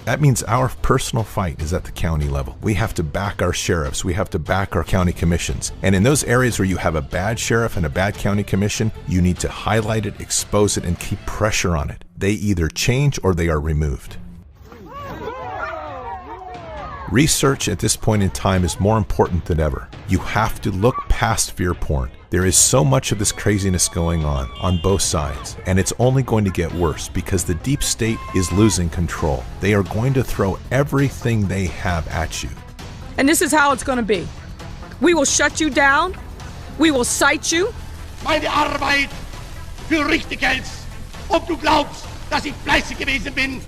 That means our personal fight is at the county level. We have to back our sheriffs. We have to back our county commissions. And in those areas where you have a bad sheriff and a bad county commission, you need to highlight it, expose it, and keep pressure on it. They either change or they are removed. Research at this point in time is more important than ever. You have to look past fear porn. There is so much of this craziness going on both sides, and it's only going to get worse because the deep state is losing control. They are going to throw everything they have at you. And this is how it's going to be. We will shut you down. We will cite you. Meine Arbeit für richtig hältst, ob du glaubst, dass ich fleißig gewesen bin.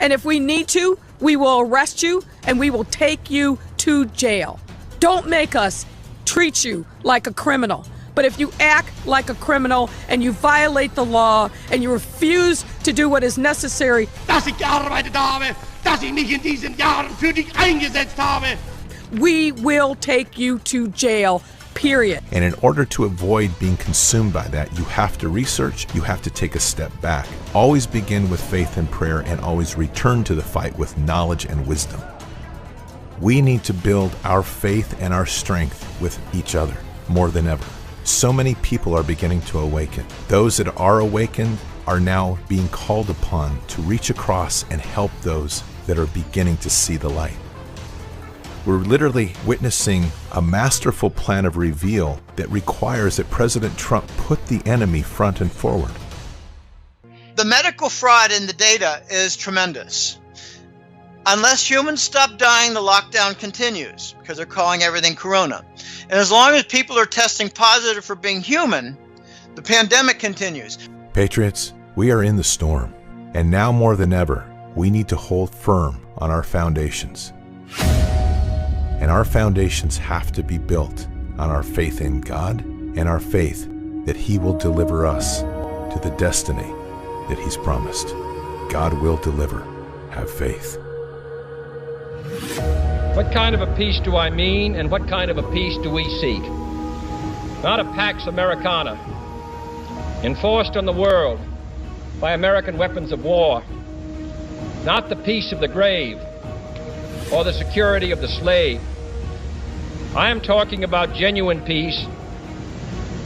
And if we need to, we will arrest you and we will take you to jail. Don't make us treat you like a criminal. But if you act like a criminal and you violate the law and you refuse to do what is necessary, dass ich gearbeitet habe, dass ich mich in diesen Jahren für dich eingesetzt habe, we will take you to jail, period. And in order to avoid being consumed by that, you have to research, you have to take a step back. Always begin with faith and prayer and always return to the fight with knowledge and wisdom. We need to build our faith and our strength with each other more than ever. So many people are beginning to awaken. Those that are awakened are now being called upon to reach across and help those that are beginning to see the light. We're literally witnessing a masterful plan of reveal that requires that President Trump put the enemy front and forward. The medical fraud in the data is tremendous. Unless humans stop dying, the lockdown continues because they're calling everything corona. And as long as people are testing positive for being human, the pandemic continues. Patriots, we are in the storm. And now more than ever, we need to hold firm on our foundations. And our foundations have to be built on our faith in God and our faith that He will deliver us to the destiny that He's promised. God will deliver. Have faith. What kind of a peace do I mean, and what kind of a peace do we seek? Not a Pax Americana, enforced on the world by American weapons of war. Not the peace of the grave or the security of the slave. I am talking about genuine peace,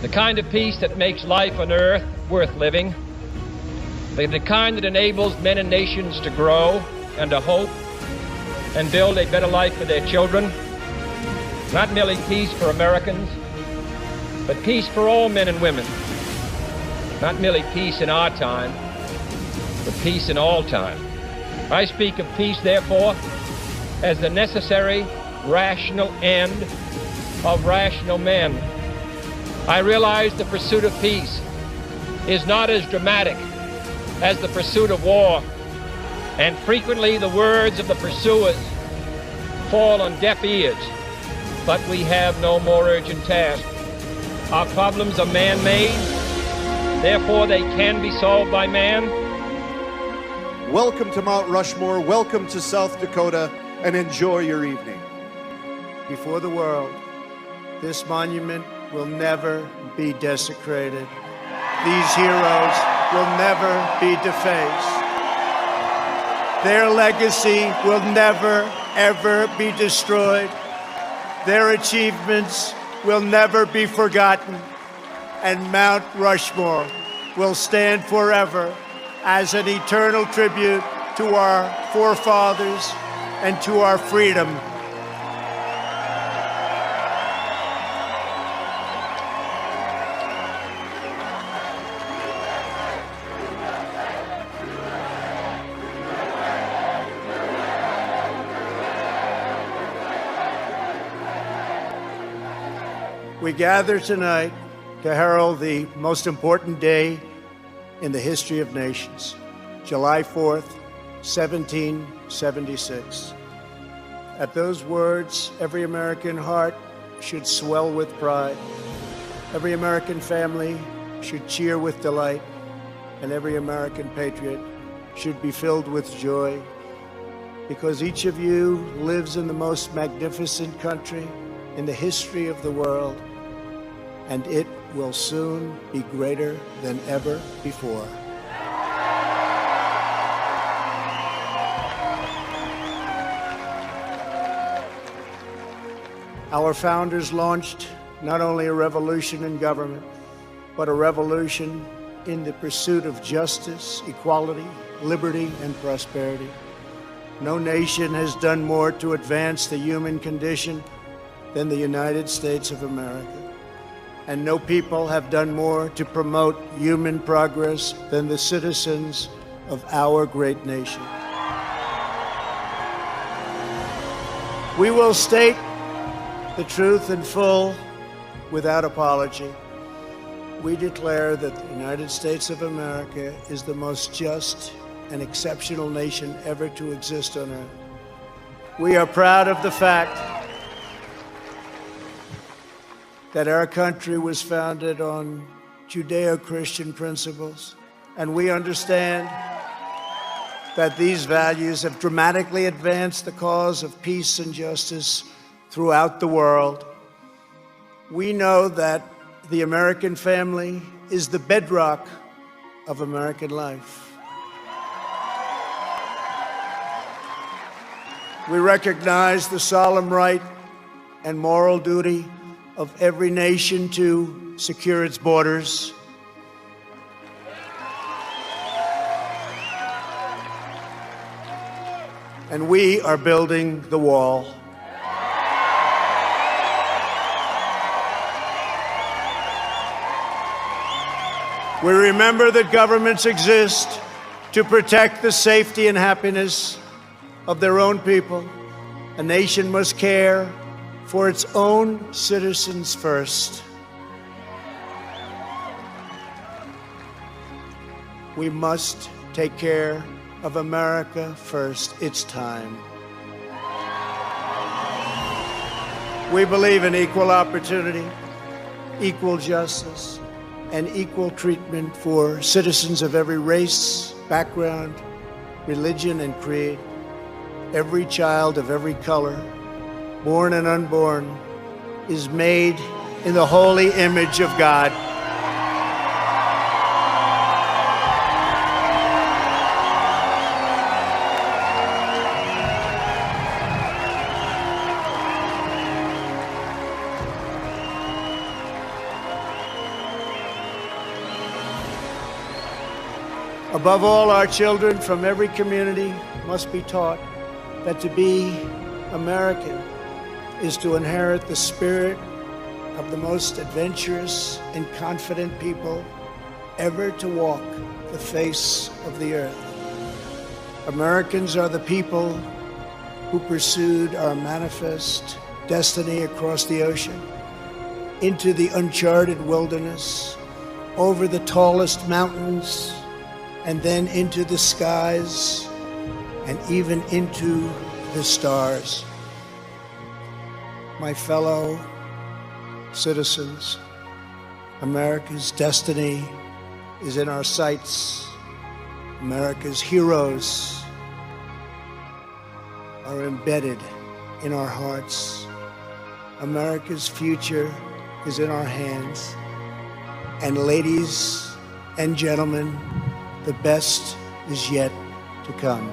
the kind of peace that makes life on earth worth living, the kind that enables men and nations to grow and to hope and build a better life for their children. Not merely peace for Americans, but peace for all men and women. Not merely peace in our time, but peace in all time. I speak of peace, therefore, as the necessary, rational end of rational men. I realize the pursuit of peace is not as dramatic as the pursuit of war, and frequently the words of the pursuers fall on deaf ears. But we have no more urgent task. Our problems are man-made, therefore they can be solved by man. Welcome to Mount Rushmore, welcome to South Dakota, and enjoy your evening. Before the world, this monument will never be desecrated. These heroes will never be defaced. Their legacy will never, ever be destroyed. Their achievements will never be forgotten. And Mount Rushmore will stand forever as an eternal tribute to our forefathers and to our freedom. We gather tonight to herald the most important day in the history of nations, July 4th, 1776. At those words, every American heart should swell with pride. Every American family should cheer with delight, and every American patriot should be filled with joy, because each of you lives in the most magnificent country in the history of the world, and it will soon be greater than ever before. Our founders launched not only a revolution in government, but a revolution in the pursuit of justice, equality, liberty, and prosperity. No nation has done more to advance the human condition than the United States of America. And no people have done more to promote human progress than the citizens of our great nation. We will state the truth in full, without apology. We declare that the United States of America is the most just and exceptional nation ever to exist on earth. We are proud of the fact that our country was founded on Judeo-Christian principles, and we understand that these values have dramatically advanced the cause of peace and justice throughout the world. We know that the American family is the bedrock of American life. We recognize the solemn right and moral duty of every nation to secure its borders. And we are building the wall. We remember that governments exist to protect the safety and happiness of their own people. A nation must care for its own citizens first. We must take care of America first. It's time. We believe in equal opportunity, equal justice, and equal treatment for citizens of every race, background, religion, and creed. Every child of every color, born and unborn, is made in the holy image of God. Above all, our children from every community must be taught that to be American is to inherit the spirit of the most adventurous and confident people ever to walk the face of the earth. Americans are the people who pursued our manifest destiny across the ocean, into the uncharted wilderness, over the tallest mountains, and then into the skies, and even into the stars. My fellow citizens, America's destiny is in our sights. America's heroes are embedded in our hearts. America's future is in our hands. And ladies and gentlemen, the best is yet to come.